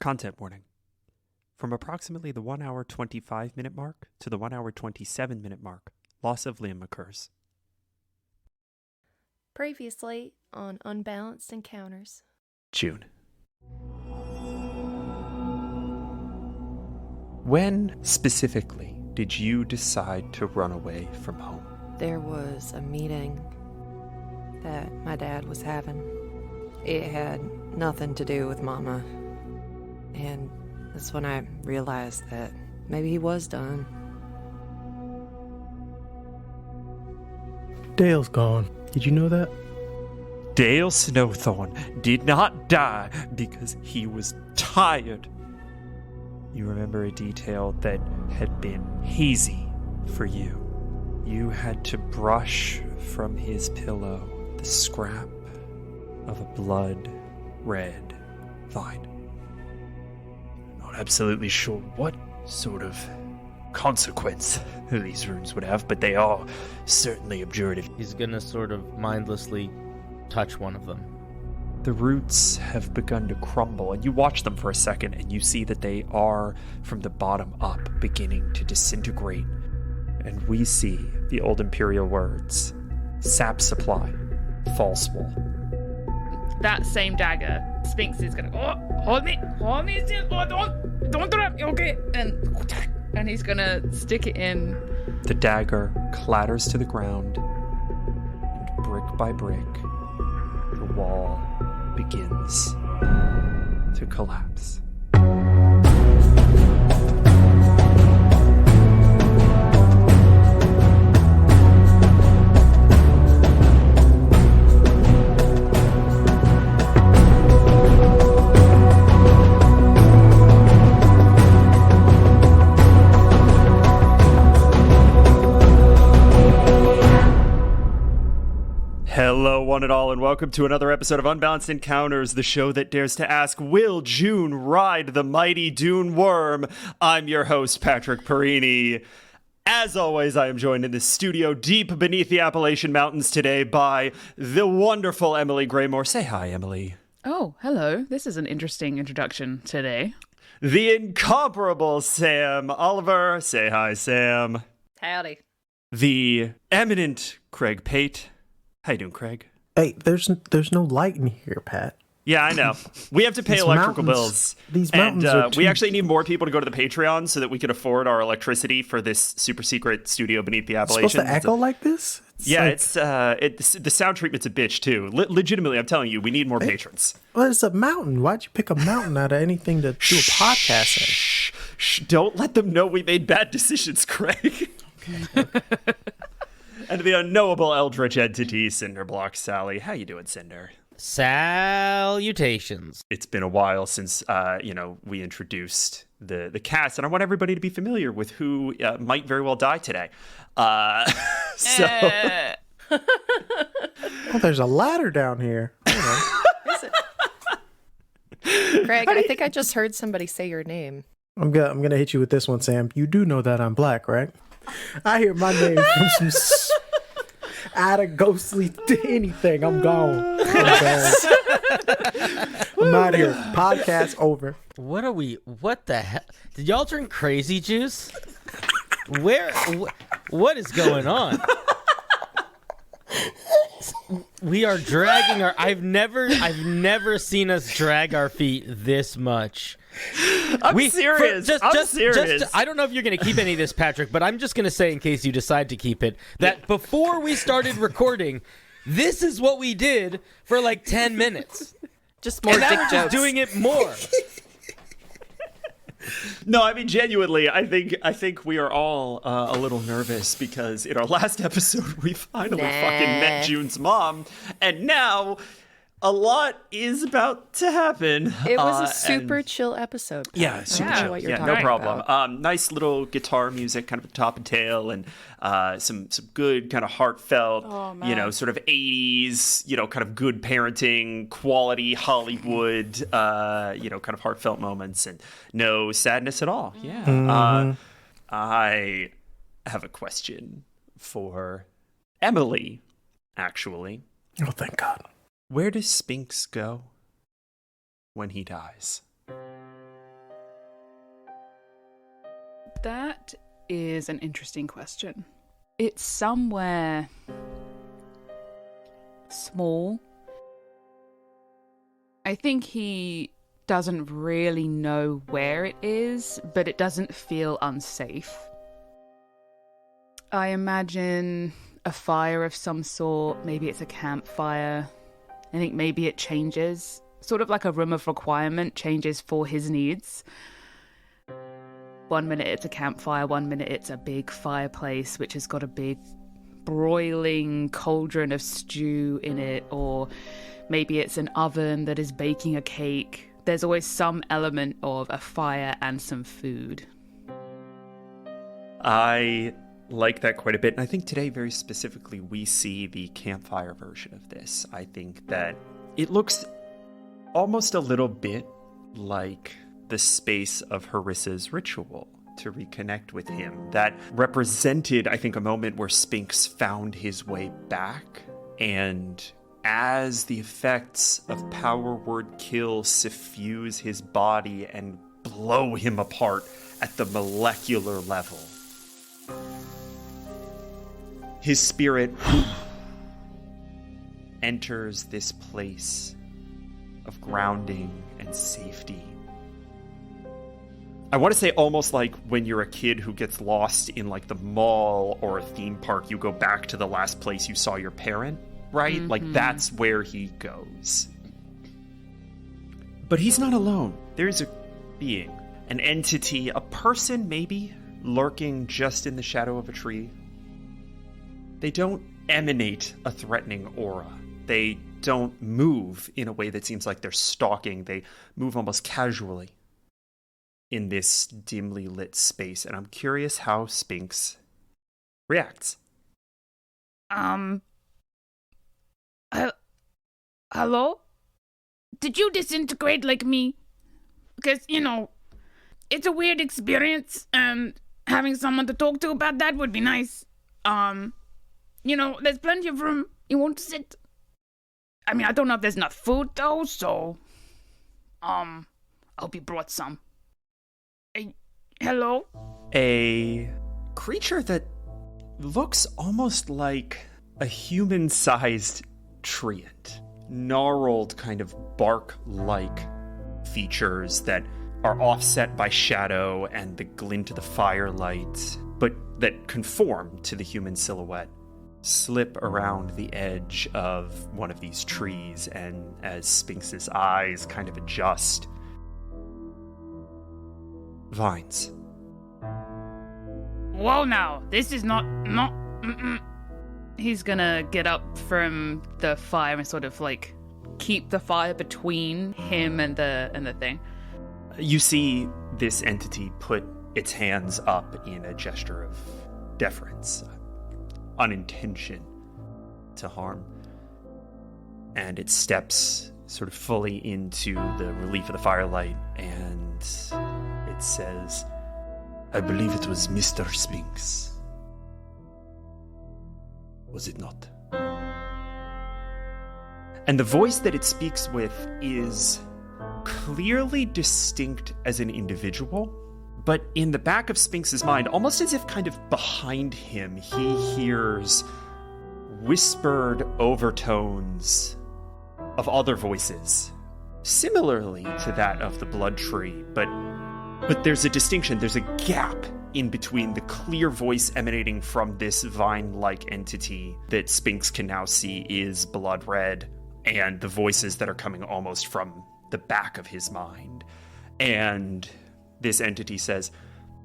Content warning. From approximately the 1 hour 25 minute mark to the 1 hour 27 minute mark, loss of limb occurs. Previously on Unbalanced Encounters. June. When specifically did you decide to run away from home? There was a meeting that my dad was having. It had nothing to do with Mama. And that's when I realized that maybe he was done. Dale's gone. Did you know that? Dale Snowthorn did not die because he was tired. You remember a detail that had been hazy for you. You had to brush from his pillow the scrap of a blood-red vine. Not absolutely sure what sort of consequence these runes would have, but they are certainly abjurative. He's gonna sort of mindlessly touch one of them. The roots have begun to crumble, and you watch them for a second, and you see that they are, from the bottom up, beginning to disintegrate. And we see the old Imperial words: sap supply, false wall. That same dagger, Sphinx is gonna go, oh, hold me, don't drop, okay? And he's gonna stick it in. The dagger clatters to the ground, and brick by brick, the wall begins to collapse. Hello, one and all, and welcome to another episode of Unbalanced Encounters, the show that dares to ask, will June ride the mighty Dune Worm? I'm your host, Patrick Perini. As always, I am joined in the studio deep beneath the Appalachian Mountains today by the wonderful Emily Graymore. Say hi, Emily. Oh, hello. This is an interesting introduction today. The incomparable Sam Oliver. Say hi, Sam. Howdy. The eminent Craig Pate. How you doing, Craig? Hey, there's no light in here, Pat. Yeah, I know. We have to pay These electrical mountains- bills. these and mountains are we too- actually need more people to go to the Patreon so that we can afford our electricity for this super secret studio beneath the It's Appalachians. supposed to echo like this? The sound treatment's a bitch too. Legitimately, I'm telling you, we need more patrons. Well, it's a mountain. Why'd you pick a mountain out of anything to do a podcast in? Shh, don't let them know we made bad decisions, Craig. And the unknowable eldritch entity, Cinderblock Sally. How you doing, Cinder? Salutations. It's been a while since we introduced the cast, and I want everybody to be familiar with who might very well die today. Oh, there's a ladder down here. Greg, I think I just heard somebody say your name. I'm gonna hit you with this one, Sam. You do know that I'm black, right? I hear my name from some out of ghostly anything. I'm gone. I'm out of here. Podcast over. What the hell? Did y'all drink crazy juice? What is going on? We are dragging I've never seen us drag our feet this much. I'm serious. I'm serious. I don't know if you're going to keep any of this, Patrick, but I'm just going to say, in case you decide to keep it, that before we started recording, this is what we did for like 10 minutes. Just more and now dick we're jokes. just doing it more. No, I mean, genuinely, I think we are all a little nervous because in our last episode, we finally fucking met June's mom, and now a lot is about to happen. It was a super chill episode. Pat. Yeah, super I don't know chill. what you're Yeah, talking no problem. about. Nice little guitar music, kind of at the top and tail, and some good kind of heartfelt, sort of 80s, kind of good parenting, quality Hollywood, kind of heartfelt moments, and no sadness at all. Yeah. Mm-hmm. I have a question for Emily, actually. Oh, thank God. Where does Sphinx go when he dies? That is an interesting question. It's somewhere small. I think he doesn't really know where it is, but it doesn't feel unsafe. I imagine a fire of some sort. Maybe it's a campfire. I think maybe it changes. Sort of like a room of requirement changes for his needs. 1 minute it's a campfire, 1 minute it's a big fireplace which has got a big broiling cauldron of stew in it, or maybe it's an oven that is baking a cake. There's always some element of a fire and some food. I like that quite a bit. And I think today, very specifically, we see the campfire version of this. I think that it looks almost a little bit like the space of Harissa's ritual to reconnect with him. That represented, I think, a moment where Spinks found his way back. And as the effects of Power Word Kill suffuse his body and blow him apart at the molecular level, his spirit enters this place of grounding and safety. I want to say almost like when you're a kid who gets lost in like the mall or a theme park, you go back to the last place you saw your parent, right? Mm-hmm. Like that's where he goes. But he's not alone. There's a being, an entity, a person maybe, lurking just in the shadow of a tree. They don't emanate a threatening aura. They don't move in a way that seems like they're stalking. They move almost casually in this dimly lit space. And I'm curious how Spinks reacts. Hello? Did you disintegrate like me? Because, it's a weird experience, and having someone to talk to about that would be nice. There's plenty of room. You want to sit? I mean, I don't know if there's enough food, though, so... I hope you brought some. Hello? A creature that looks almost like a human-sized treant. Gnarled kind of bark-like features that are offset by shadow and the glint of the firelight, but that conform to the human silhouette. Slip around the edge of one of these trees, and as Spinks's eyes kind of adjust, vines. Whoa, now. This is not... He's gonna get up from the fire and sort of like keep the fire between him and the thing. You see this entity put its hands up in a gesture of deference, unintention to harm, and it steps sort of fully into the relief of the firelight, and it says, "I believe it was Mr. Spinks. Was it not?" And the voice that it speaks with is clearly distinct as an individual, but in the back of Spinks's mind, almost as if kind of behind him, he hears whispered overtones of other voices, similarly to that of the blood tree, but there's a distinction, there's a gap in between the clear voice emanating from this vine-like entity that Spinks can now see is blood red, and the voices that are coming almost from the back of his mind. And this entity says,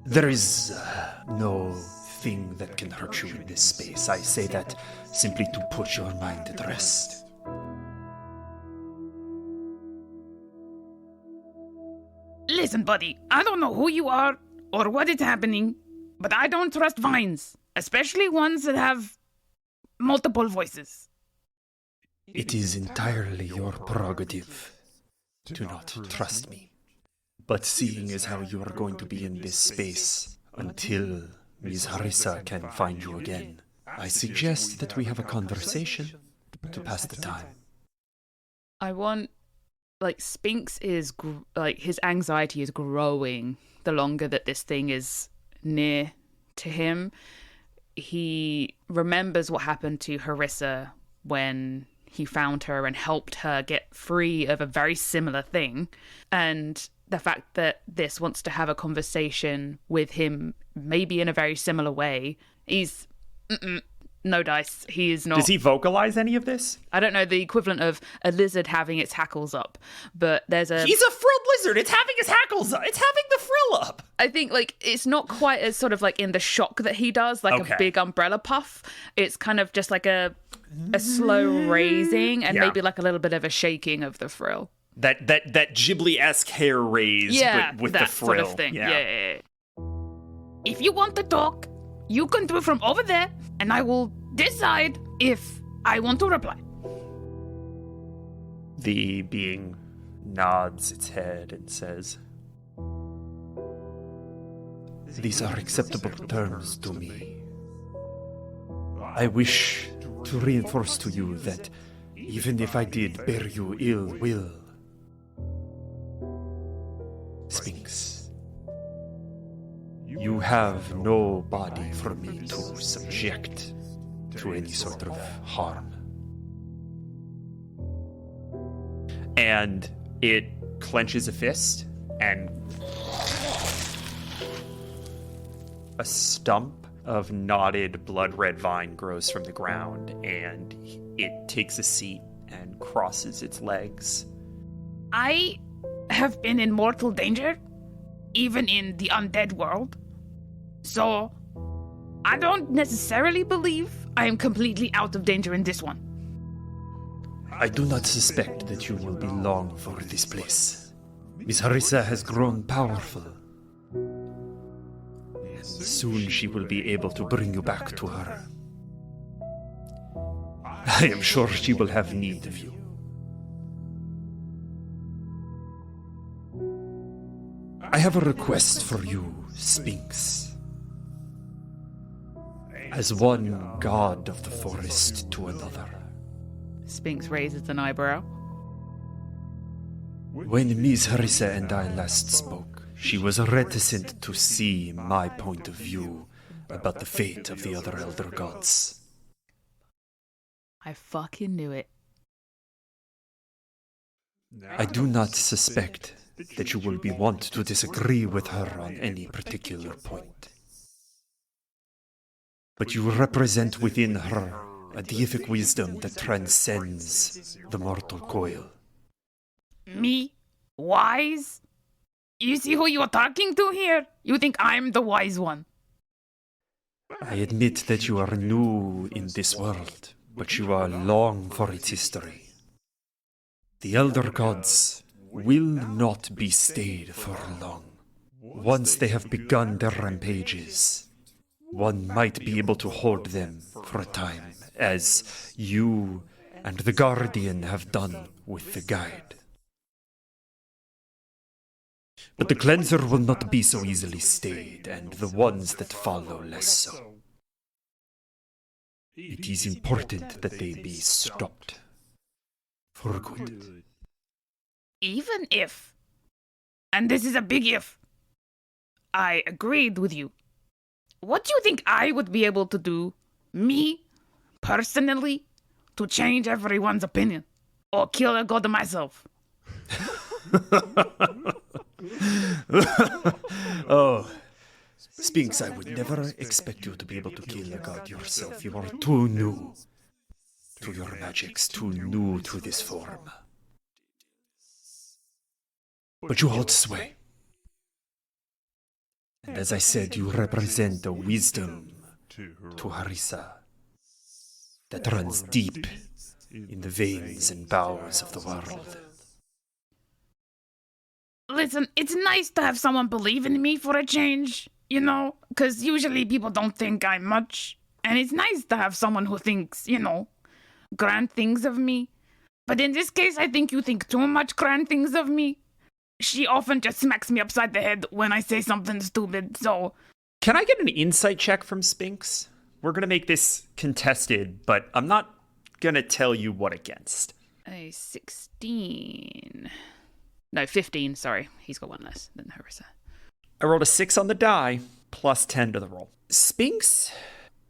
"There is no thing that can hurt you in this space. I say that simply to put your mind at rest." Listen, buddy, I don't know who you are or what is happening, but I don't trust vines, especially ones that have multiple voices. It is entirely your prerogative to not trust me. But seeing as how you are going to be in this space until Ms. Harissa can find you again, I suggest that we have a conversation to pass the time. I want, Spinks is, his anxiety is growing the longer that this thing is near to him. He remembers what happened to Harissa when he found her and helped her get free of a very similar thing. And the fact that this wants to have a conversation with him, maybe in a very similar way, he's... no dice. He is not... Does he vocalize any of this? I don't know the equivalent of a lizard having its hackles up, but there's a... He's a frilled lizard. It's having his hackles up. It's having the frill up. I think, like, it's not quite as sort of like in the shock that he does, like a big umbrella puff. It's kind of just like a slow raising and maybe like a little bit of a shaking of the frill. That Ghibli-esque hair raise with the frill. Sort of thing. Yeah. If you want to talk, you can do it from over there, and I will decide if I want to reply. The being nods its head and says, "These are acceptable terms to me. I wish to reinforce to you that even if I did bear you ill will, Sphinx, you have no body for me to subject to any sort of harm." And it clenches a fist, and a stump of knotted blood red vine grows from the ground, and it takes a seat and crosses its legs. I have been in mortal danger, even in the undead world. So, I don't necessarily believe I am completely out of danger in this one. I do not suspect that you will be long for this place. Miss Harissa has grown powerful. Soon she will be able to bring you back to her. I am sure she will have need of you. I have a request for you, Sphinx. As one god of the forest to another. Sphinx raises an eyebrow. When Miss Harissa and I last spoke, she was reticent to see my point of view about the fate of the other elder gods. I fucking knew it. I do not suspect that you will be wont to disagree with her on any particular point. But you represent within her a deific wisdom that transcends the mortal coil. Me? Wise? You see who you're talking to here? You think I'm the wise one? I admit that you are new in this world, but you are long for its history. The elder gods will not be stayed for long. Once they have begun their rampages, one might be able to hold them for a time, as you and the Guardian have done with the Guide. But the Cleanser will not be so easily stayed, and the ones that follow less so. It is important that they be stopped. For good. Even if, and this is a big if, I agreed with you, what do you think I would be able to do, me, personally, to change everyone's opinion? Or kill a god myself? Oh, Sphinx, I would never expect you to be able to kill a god yourself. You are too new to your magics, too new to this form. But you hold sway. And as I said, you represent a wisdom to Harissa that runs deep in the veins and bowels of the world. Listen, it's nice to have someone believe in me for a change, you know? Because usually people don't think I'm much. And it's nice to have someone who thinks, you know, grand things of me. But in this case, I think you think too much grand things of me. She often just smacks me upside the head when I say something stupid, so... Can I get an insight check from Sphinx? We're going to make this contested, but I'm not going to tell you what against. A 16. No, 15, sorry. He's got one less than Harissa. I rolled a 6 on the die, plus 10 to the roll. Sphinx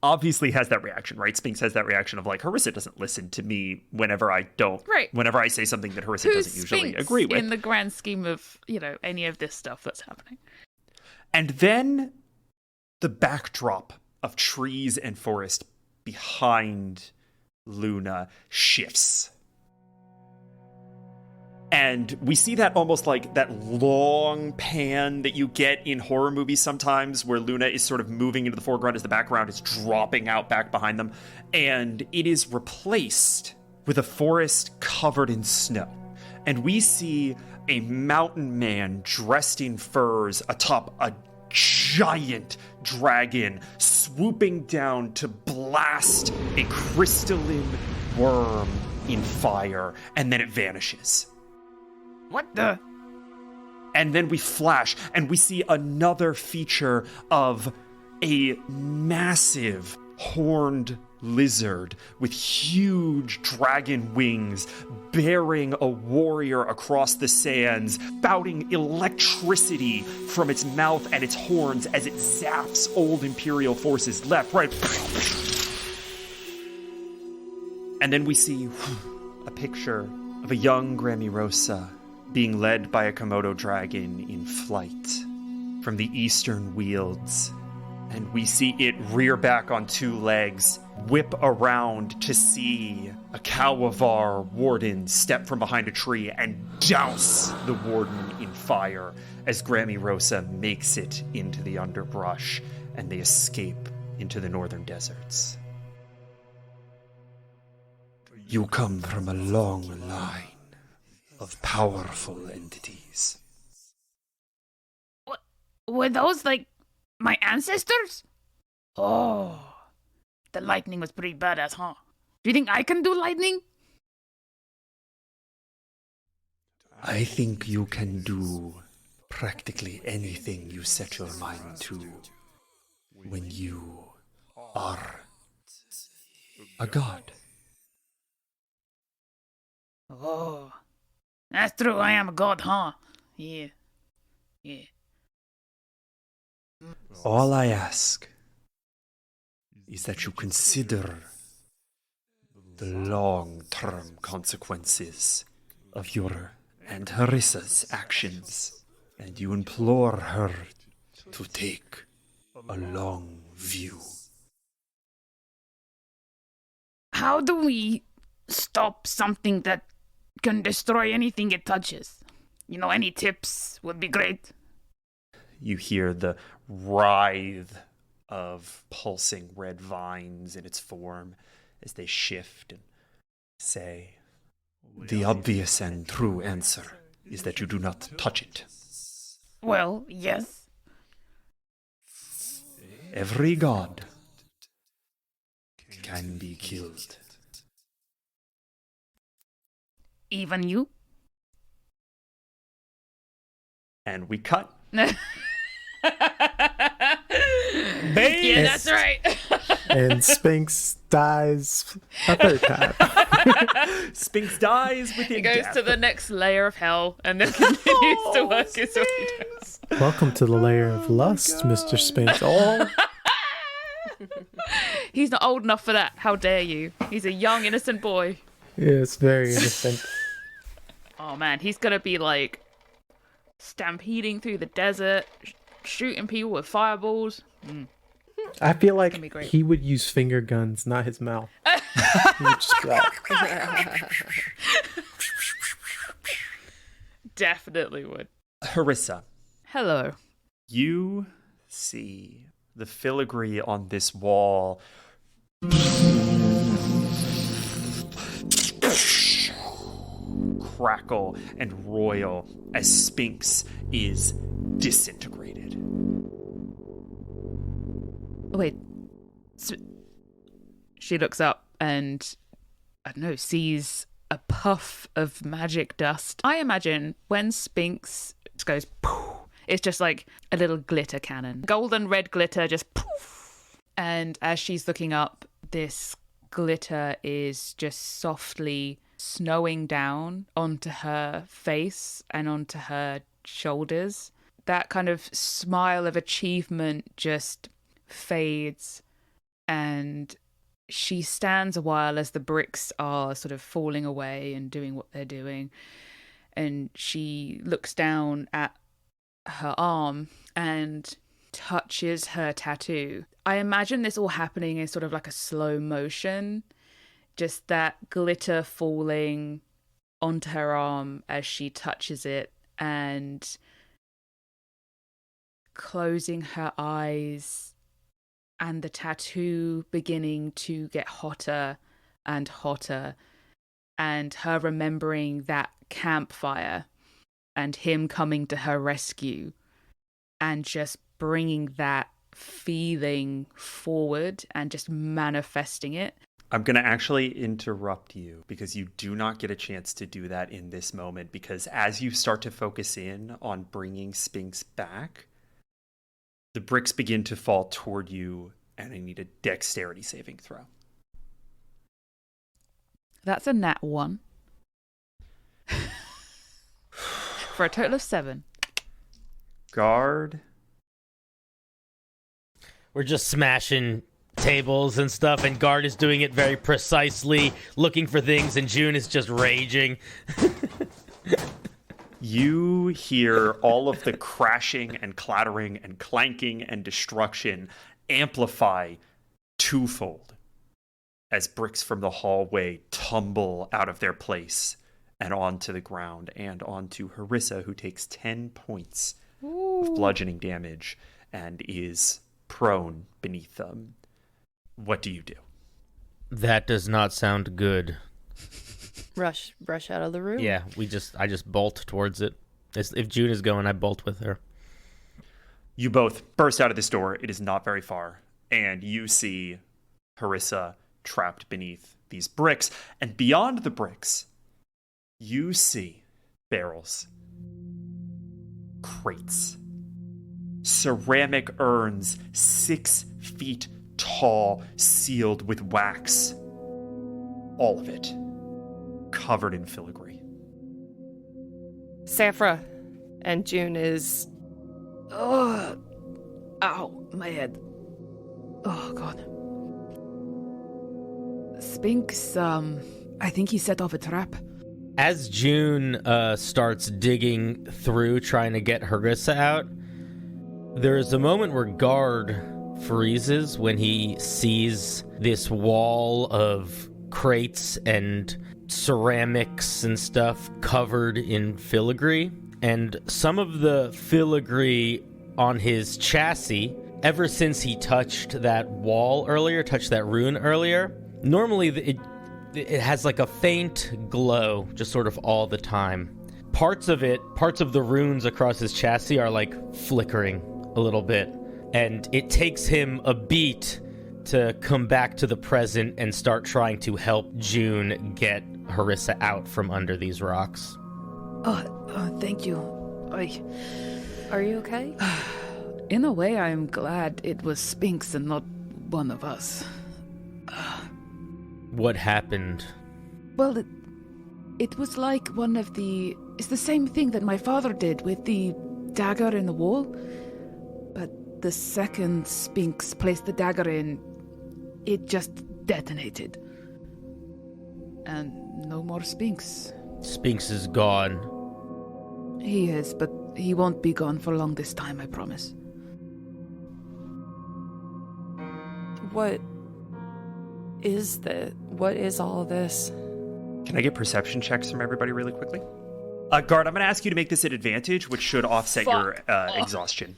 obviously has that reaction, right? Sphinx has that reaction of like, Harissa doesn't listen to me whenever I don't, Right. whenever I say something that Harissa Who's doesn't usually Sphinx agree with. in the grand scheme of, any of this stuff that's happening? And then the backdrop of trees and forest behind Luna shifts. And we see that almost like that long pan that you get in horror movies sometimes, where Luna is sort of moving into the foreground as the background is dropping out back behind them. And it is replaced with a forest covered in snow. And we see a mountain man dressed in furs atop a giant dragon swooping down to blast a crystalline worm in fire, and then it vanishes. What the? And then we flash, and we see another feature of a massive horned lizard with huge dragon wings bearing a warrior across the sands, spouting electricity from its mouth and its horns as it zaps old Imperial forces left, right. And then we see a picture of a young Gramirosa being led by a Komodo dragon in flight from the eastern wields. And we see it rear back on 2 legs, whip around to see a Kawavar warden step from behind a tree and douse the warden in fire as Gramirosa makes it into the underbrush and they escape into the northern deserts. You come from a long line of powerful entities. What? Were those, like, my ancestors? Oh, the lightning was pretty badass, huh? Do you think I can do lightning? I think you can do practically anything you set your mind to when you are a god. Oh, that's true. I am a god, huh? Yeah. All I ask is that you consider the long-term consequences of your and Harissa's actions, and you implore her to take a long view. How do we stop something that can destroy anything it touches? Any tips would be great. You hear the writhe of pulsing red vines in its form as they shift and say, "The obvious and true answer is that you do not touch it. Well, yes. Every god can be killed." Even you? And we cut. Yeah, that's right. And Sphinx dies a 3rd time. Sphinx dies within He goes death. to the next layer of hell and then continues to work his way down. Welcome to the layer of lust, Mr. Sphinx. Oh, He's not old enough for that. How dare you? He's a young, innocent boy. yeah, it's very innocent. Oh man, he's gonna be like stampeding through the desert, shooting people with fireballs. I feel like gonna be great. he would use finger guns, not his mouth. He would just be like, Definitely would. Harissa, Hello. you see the filigree on this wall crackle and roil as Sphinx is disintegrated. Wait. She looks up and, I don't know, sees a puff of magic dust. I imagine when Sphinx goes poof, it's just like a little glitter cannon. Golden red glitter just poof. And as she's looking up, this glitter is just softly snowing down onto her face and onto her shoulders. that kind of smile of achievement just fades, and she stands a while as the bricks are sort of falling away and doing what they're doing. And she looks down at her arm and touches her tattoo. I imagine this all happening in sort of like a slow motion, just that glitter falling onto her arm as she touches it and closing her eyes, and the tattoo beginning to get hotter and hotter, and her remembering that campfire and him coming to her rescue and just bringing that feeling forward and just manifesting it. I'm going to actually interrupt you because you do not get a chance to do that in this moment, because as you start to focus in on bringing Sphinx back, the bricks begin to fall toward you, and I need a dexterity saving throw. That's a nat 1. For a total of 7. Guard. We're just smashing tables and stuff, and Guard is doing it very precisely, looking for things, and June is just raging. You hear all of the crashing and clattering and clanking and destruction amplify twofold as bricks from the hallway tumble out of their place and onto the ground and onto Harissa, who takes 10 points of bludgeoning damage and is prone beneath them. What do you do? That does not sound good. Rush out of the room. Yeah, I just bolt towards it. If June is going, I bolt with her. You both burst out of this door. It is not very far. And you see Harissa trapped beneath these bricks. And beyond the bricks, you see barrels, crates, ceramic urns 6 feet tall, sealed with wax. All of it covered in filigree. Saphira and June is... Oh, ow, my head. Oh, God. Sphinx, I think he set off a trap. As June starts digging through, trying to get Harissa out, there's a moment where Guard freezes when he sees this wall of crates and ceramics and stuff covered in filigree. And some of the filigree on his chassis, ever since he touched that wall earlier, touched that rune earlier, normally it has like a faint glow just sort of all the time. Parts of the runes across his chassis are like flickering a little bit. And it takes him a beat to come back to the present and start trying to help June get Harissa out from under these rocks. Thank you. Are you okay? In a way, I'm glad it was Sphinx and not one of us. What happened? Well, it was like one of the... It's the same thing that my father did with the dagger in the wall. But the second Sphinx placed the dagger in, it just detonated. And no more Sphinx. Sphinx is gone. He is, but he won't be gone for long this time, I promise. What is all this? Can I get perception checks from everybody really quickly? Guard, I'm going to ask you to make this an advantage, which should offset your exhaustion.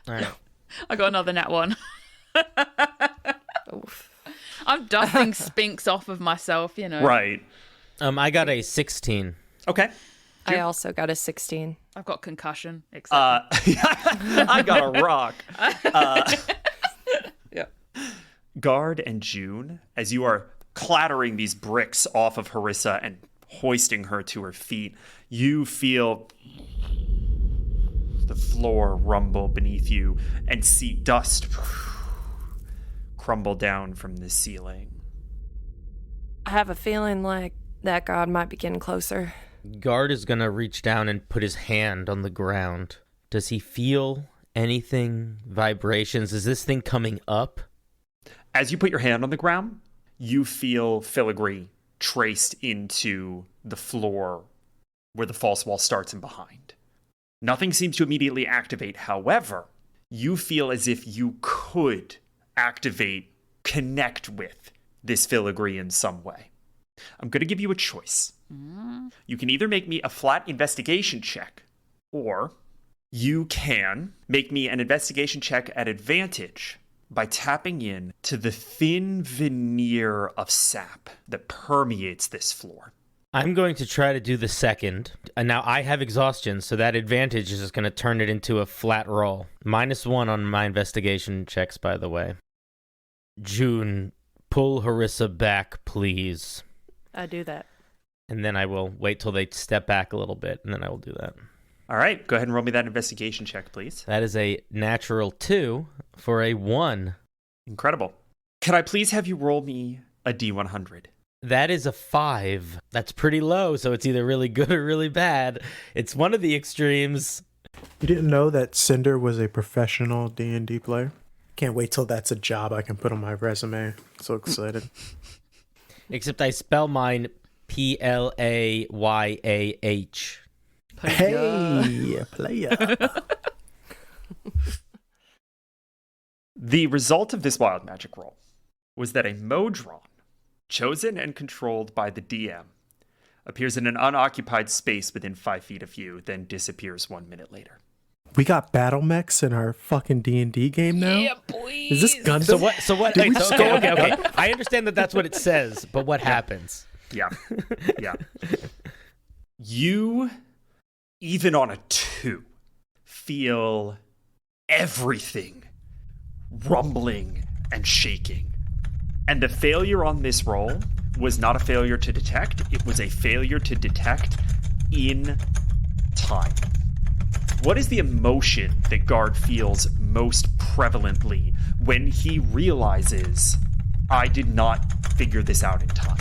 All right. I got another nat 1. Oof. I'm dusting Sphinx off of myself, you know. Right. I got a 16. Okay. I also got a 16. I've got concussion. I got a rock. Yeah. Guard and June, as you are clattering these bricks off of Harissa and hoisting her to her feet, you feel the floor rumble beneath you and see dust crumble down from the ceiling. I have a feeling like that god might be getting closer. Guard is gonna reach down and put his hand on the ground Does he feel anything? Vibrations? Is this thing coming up? As you put your hand on the ground, you feel filigree traced into the floor where the false wall starts and behind. Nothing seems to immediately activate. However, you feel as if you could activate, connect with this filigree in some way. I'm going to give you a choice. You can either make me a flat investigation check, or you can make me an investigation check at advantage by tapping in to the thin veneer of sap that permeates this floor. I'm going to try to do the second. And now I have exhaustion, so that advantage is just going to turn it into a flat roll. -1 on my investigation checks, by the way. June, pull Harissa back, please. I do that. And then I will wait till they step back a little bit, and then I will do that. All right, go ahead and roll me that investigation check, please. That is a natural 2 for a 1. Incredible. Can I please have you roll me a D100? That is a 5. That's pretty low, so it's either really good or really bad. It's one of the extremes. You didn't know that Cinder was a professional D&D player? Can't wait till that's a job I can put on my resume. So excited. Except I spell mine Playah. Hey, player. The result of this wild magic roll was that a Modron, chosen and controlled by the DM, appears in an unoccupied space within 5 feet of you, then disappears 1 minute later. We got battle mechs in our fucking D&D game now? Yeah, boy. Is this Gundam? So what? Did we Okay. I understand that that's what it says, but what happens? Yeah. You, even on a 2, feel everything rumbling and shaking. And the failure on this roll was not a failure to detect. It was a failure to detect in time. What is the emotion that Guard feels most prevalently when he realizes, I did not figure this out in time?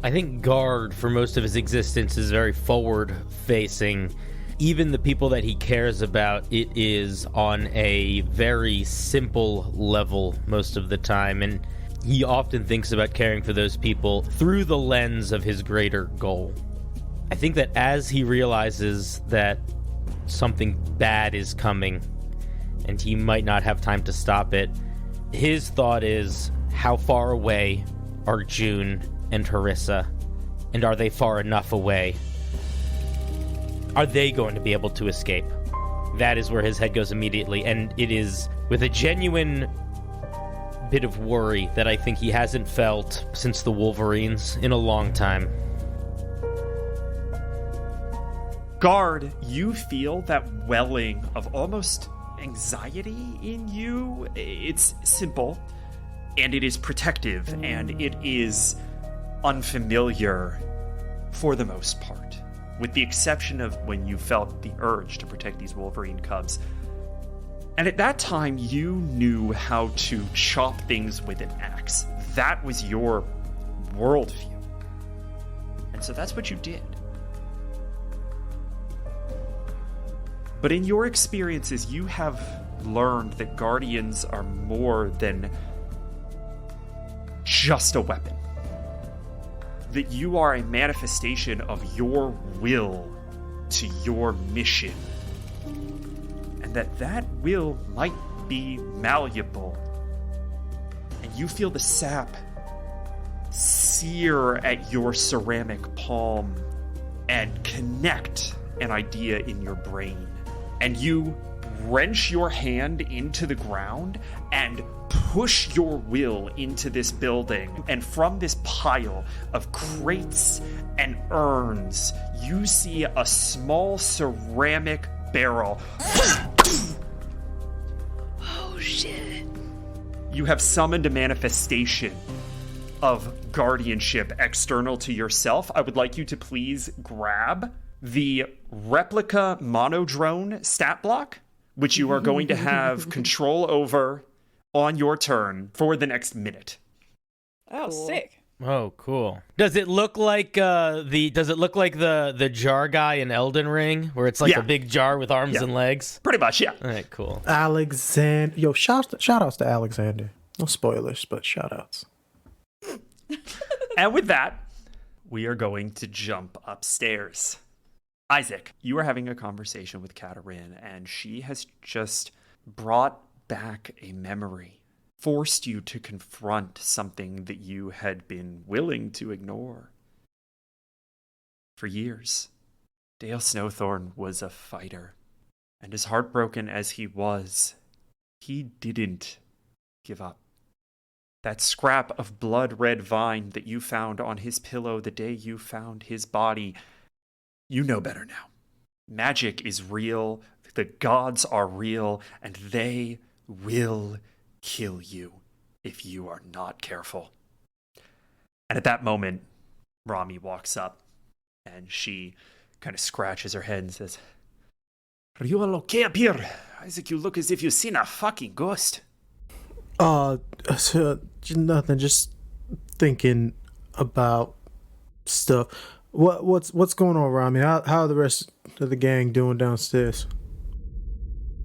I think Guard, for most of his existence, is very forward-facing. Even the people that he cares about, it is on a very simple level most of the time, and he often thinks about caring for those people through the lens of his greater goal. I think that as he realizes that something bad is coming, and he might not have time to stop it, his thought is, how far away are June and Harissa, and are they far enough away? Are they going to be able to escape? That is where his head goes immediately, and it is with a genuine bit of worry that I think he hasn't felt since the Wolverines in a long time. Guard, you feel that welling of almost anxiety in you. It's simple, and it is protective, and it is unfamiliar for the most part, with the exception of when you felt the urge to protect these Wolverine cubs. And at that time, you knew how to chop things with an axe. That was your worldview. And so that's what you did. But in your experiences, you have learned that Guardians are more than just a weapon. That you are a manifestation of your will to your mission. And that will might be malleable. And you feel the sap sear at your ceramic palm and connect an idea in your brain. And you wrench your hand into the ground and push your will into this building. And from this pile of crates and urns, you see a small ceramic barrel. Oh, shit. You have summoned a manifestation of guardianship external to yourself. I would like you to please grab the replica monodrone stat block, which you are going to have control over on your turn for the next minute. Oh, Cool. sick. Oh, cool. Does it look like the jar guy in Elden Ring, where it's like Yeah. a big jar with arms and legs? Pretty much, yeah. All right, cool. Alexander. Yo, shout outs to Alexander. No spoilers, but shout outs. And with that, we are going to jump upstairs. Isaac, you are having a conversation with Katarine, and she has just brought back a memory, forced you to confront something that you had been willing to ignore. For years, Dale Snowthorn was a fighter, and as heartbroken as he was, he didn't give up. That scrap of blood-red vine that you found on his pillow the day you found his body, you know better now. Magic is real, the gods are real, and they will kill you if you are not careful. And at that moment, Rami walks up, and she kind of scratches her head and says, "Are you all okay up here? Isaac, you look as if you've seen a fucking ghost." So, nothing. Just thinking about stuff. What's going on, Rami? How are the rest of the gang doing downstairs?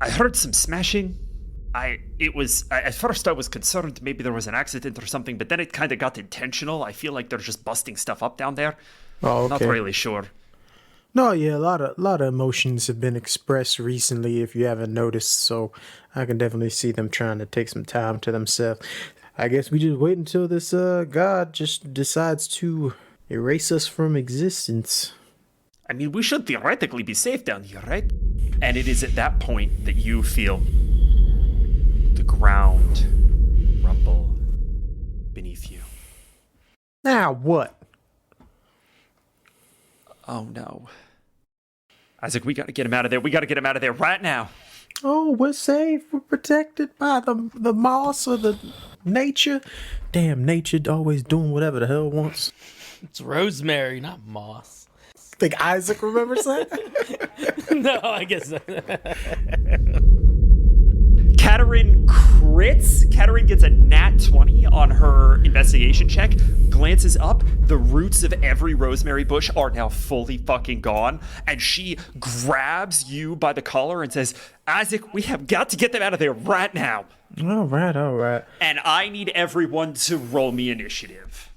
I heard some smashing. At first I was concerned maybe there was an accident or something, but then it kind of got intentional. I feel like they're just busting stuff up down there. Oh, okay. Not really sure. No, yeah, a lot of emotions have been expressed recently, if you haven't noticed, so I can definitely see them trying to take some time to themselves. I guess we just wait until this god just decides to erase us from existence. I mean, we should theoretically be safe down here, right? And it is at that point that you feel the ground rumble beneath you. Now what? Oh no. Isaac, we gotta get him out of there. We gotta get him out of there right now. Oh, we're safe. We're protected by the moss or the nature. Damn, nature always doing whatever the hell it wants. It's rosemary, not moss. Think Isaac remembers that? No, I guess not. Katarine crits. Katarine gets a nat 20 on her investigation check, glances up. The roots of every rosemary bush are now fully fucking gone, and she grabs you by the collar and says, "Isaac, we have got to get them out of there right now." All right. And I need everyone to roll me initiative.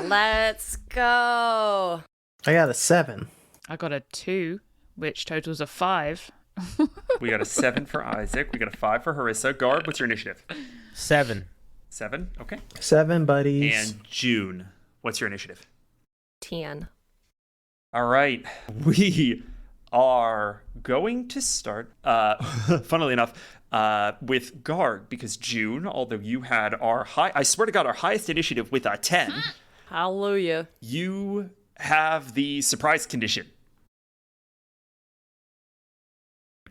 Let's go. I got a 7. I got a 2, which totals a 5. We got a 7 for Isaac. We got a 5 for Harissa. Guard, what's your initiative? 7. 7, okay. 7, buddies. And June, what's your initiative? 10. All right. We are going to start, funnily enough, with Guard, because June, although you had our I swear to God, our highest initiative with a 10, Hallelujah. you have the surprise condition.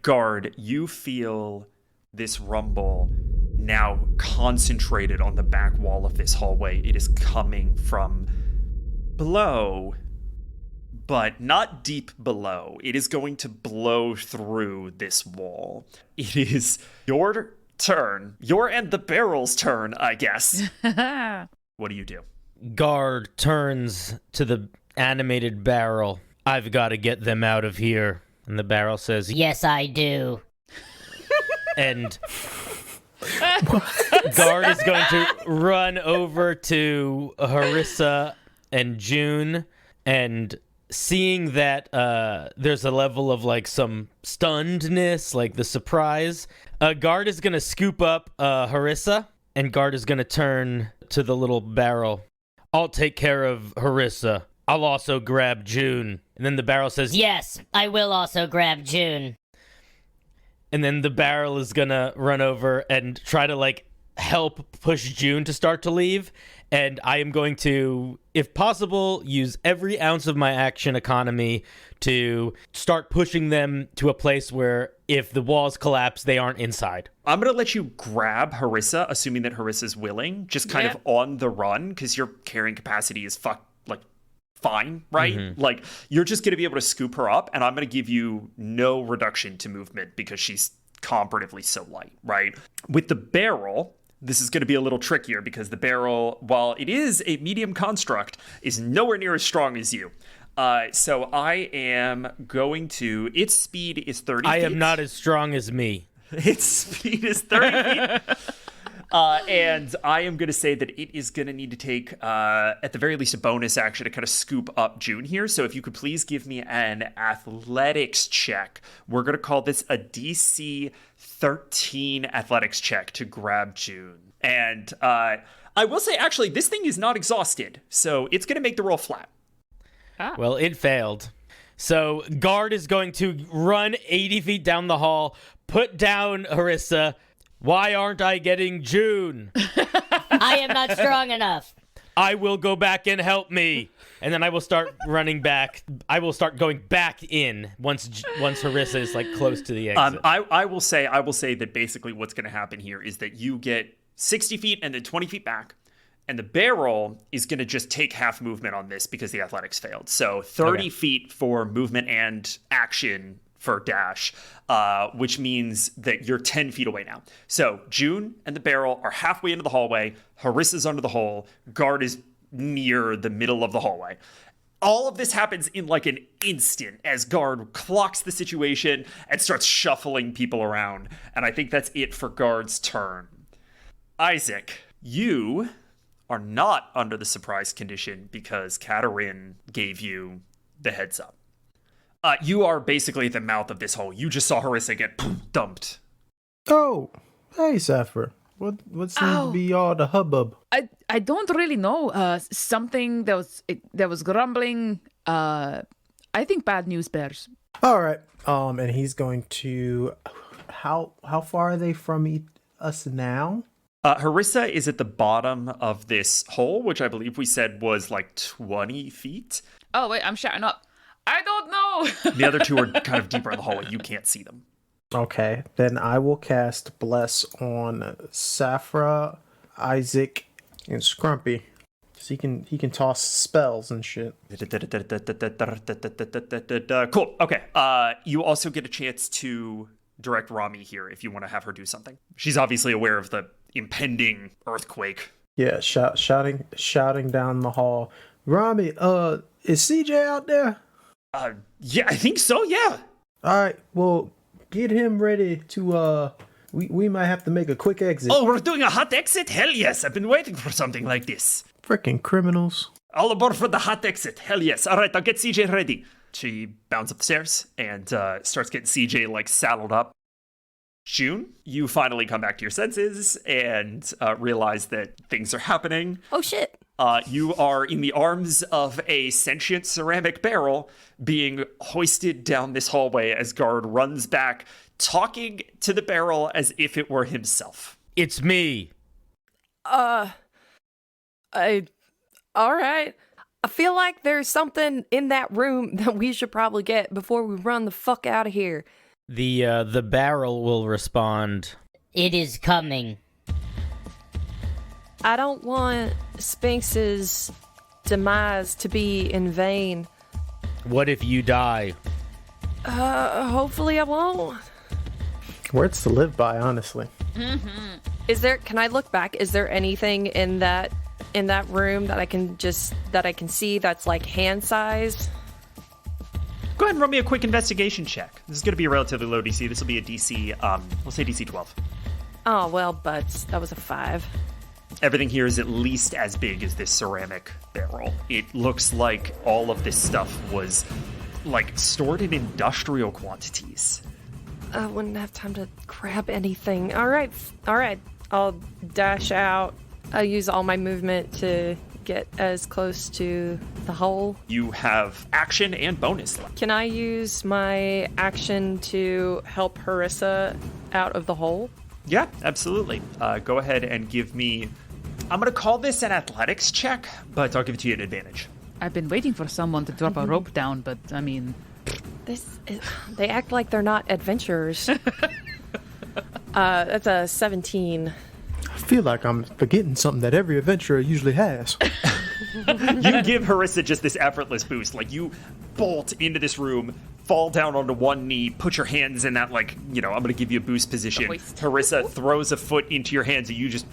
Guard, you feel this rumble now concentrated on the back wall of this hallway. It is coming from below, but not deep below. It is going to blow through this wall. It is your turn. Your and the barrel's turn, I guess. What do you do? Guard turns to the animated barrel. "I've got to get them out of here." And the barrel says, "Yes, I do." And Guard is going to run over to Harissa and June, and seeing that there's a level of like some stunnedness, like the surprise, Guard is going to scoop up Harissa, and Guard is going to turn to the little barrel. "I'll take care of Harissa. I'll also grab June." And then the barrel says, Yes, I will also grab June. and then the barrel is gonna run over and try to like help push June to start to leave. And I am going to, if possible, use every ounce of my action economy to start pushing them to a place where if the walls collapse, they aren't inside. I'm going to let you grab Harissa, assuming that Harissa's willing, just kind of on the run, because your carrying capacity is fine, right? Mm-hmm. Like, you're just going to be able to scoop her up, and I'm going to give you no reduction to movement because she's comparatively so light, right? With the barrel, This is going to be a little trickier because the barrel, while it is a medium construct, is nowhere near as strong as you. So I am going to... Its speed is 30 feet. I am not as strong as me. Its speed is 30 feet. And I am going to say that it is going to need to take, at the very least, a bonus action to kind of scoop up June here. So if you could please give me an athletics check. We're going to call this a DC 13 athletics check to grab June. And I will say, actually, this thing is not exhausted. So it's going to make the roll flat. Well, it failed. So Guard is going to run 80 feet down the hall, put down Harissa. Why aren't I getting June? I am not strong enough. I will go back and help me. And then I will start running back. I will start going back in once Harissa is like close to the exit. I will say that basically what's going to happen here is that you get 60 feet and then 20 feet back. And the barrel is going to just take half movement on this because the athletics failed. So 30 feet for movement and action for dash, which means that you're 10 feet away now. So June and the barrel are halfway into the hallway. Harissa's under the hole. Guard is near the middle of the hallway. All of this happens in like an instant as Guard clocks the situation and starts shuffling people around. And I think that's it for Guard's turn. Isaac, you are not under the surprise condition because Katarin gave you the heads up. You are basically at the mouth of this hole. You just saw Harissa get dumped. Oh, hey, Sapphire. What seems to be all the hubbub? I don't really know. Something that was grumbling. I think bad news bears. All right. And he's going to... How far are they from us now? Harissa is at the bottom of this hole, which I believe we said was like 20 feet. Oh, wait, I'm shouting up. I don't know. The other two are kind of deeper in the hallway. You can't see them. Okay, then I will cast Bless on Sapphire, Isaac, and Scrumpy. So he can toss spells and shit. Cool. Okay. You also get a chance to direct Rami here if you want to have her do something. She's obviously aware of the impending earthquake. Yeah, shouting down the hall. Rami, is CJ out there? Yeah, I think so, yeah. Alright, well, get him ready to, we might have to make a quick exit. Oh, we're doing a hot exit? Hell yes, I've been waiting for something like this. Frickin' criminals. All aboard for the hot exit. Hell yes. Alright, I'll get CJ ready. She bounds up the stairs and starts getting CJ, like, saddled up. June, you finally come back to your senses and realize that things are happening. Oh, shit. You are in the arms of a sentient ceramic barrel being hoisted down this hallway as Guard runs back, talking to the barrel as if it were himself. It's me. All right. I feel like there's something in that room that we should probably get before we run the fuck out of here. The barrel will respond. It is coming. I don't want Sphinx's demise to be in vain. What if you die? Hopefully I won't. Words to live by, honestly. Mm-hmm. Can I look back? Is there anything in that room that I can see that's like hand size? Go ahead and roll me a quick investigation check. This is going to be a relatively low DC. This will be a DC, we'll say DC 12. Oh, well, but that was a 5. Everything here is at least as big as this ceramic barrel. It looks like all of this stuff was, like, stored in industrial quantities. I wouldn't have time to grab anything. All right. I'll dash out. I'll use all my movement to get as close to the hole. You have action and bonus left. Can I use my action to help Harissa out of the hole? Yeah, absolutely. Go ahead and give me... I'm going to call this an athletics check, but I'll give it to you an advantage. I've been waiting for someone to drop a rope down, but, I mean... They act like they're not adventurers. That's a 17. I feel like I'm forgetting something that every adventurer usually has. You give Harissa just this effortless boost. Like, you bolt into this room, fall down onto one knee, put your hands in that, like, I'm going to give you a boost position. Harissa throws a foot into your hands, and you just,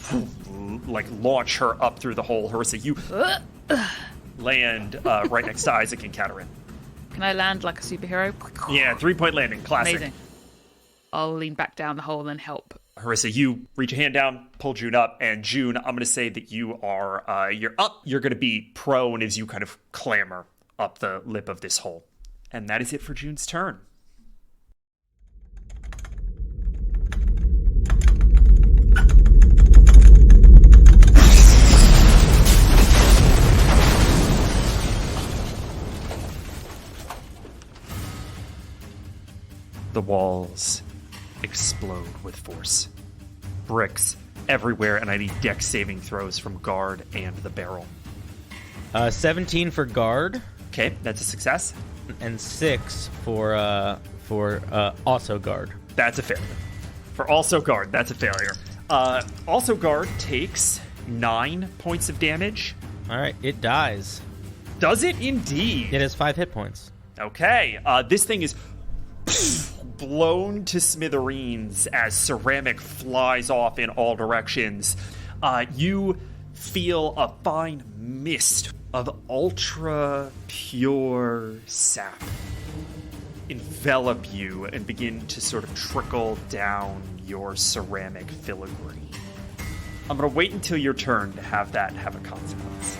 like, launch her up through the hole. Harissa, you land right next to Isaac and Katerin. Can I land like a superhero? Yeah, 3-point landing. Classic. Amazing. I'll lean back down the hole and help. Harissa, you reach your hand down, pull June up, and June, I'm going to say that you are, you're up. You're going to be prone as you kind of clamber up the lip of this hole. And that is it for June's turn. The walls explode with force. Bricks everywhere, and I need dex saving throws from guard and the barrel. 17 for guard. Okay, that's a success. And 6 for also guard. That's a failure. For also guard, that's a failure. Also guard takes 9 points of damage. All right, it dies. Does it indeed? It has 5 hit points. Okay, this thing is blown to smithereens as ceramic flies off in all directions. You feel a fine mist of ultra pure sap envelop you and begin to sort of trickle down your ceramic filigree. I'm going to wait until your turn to have that have a consequence.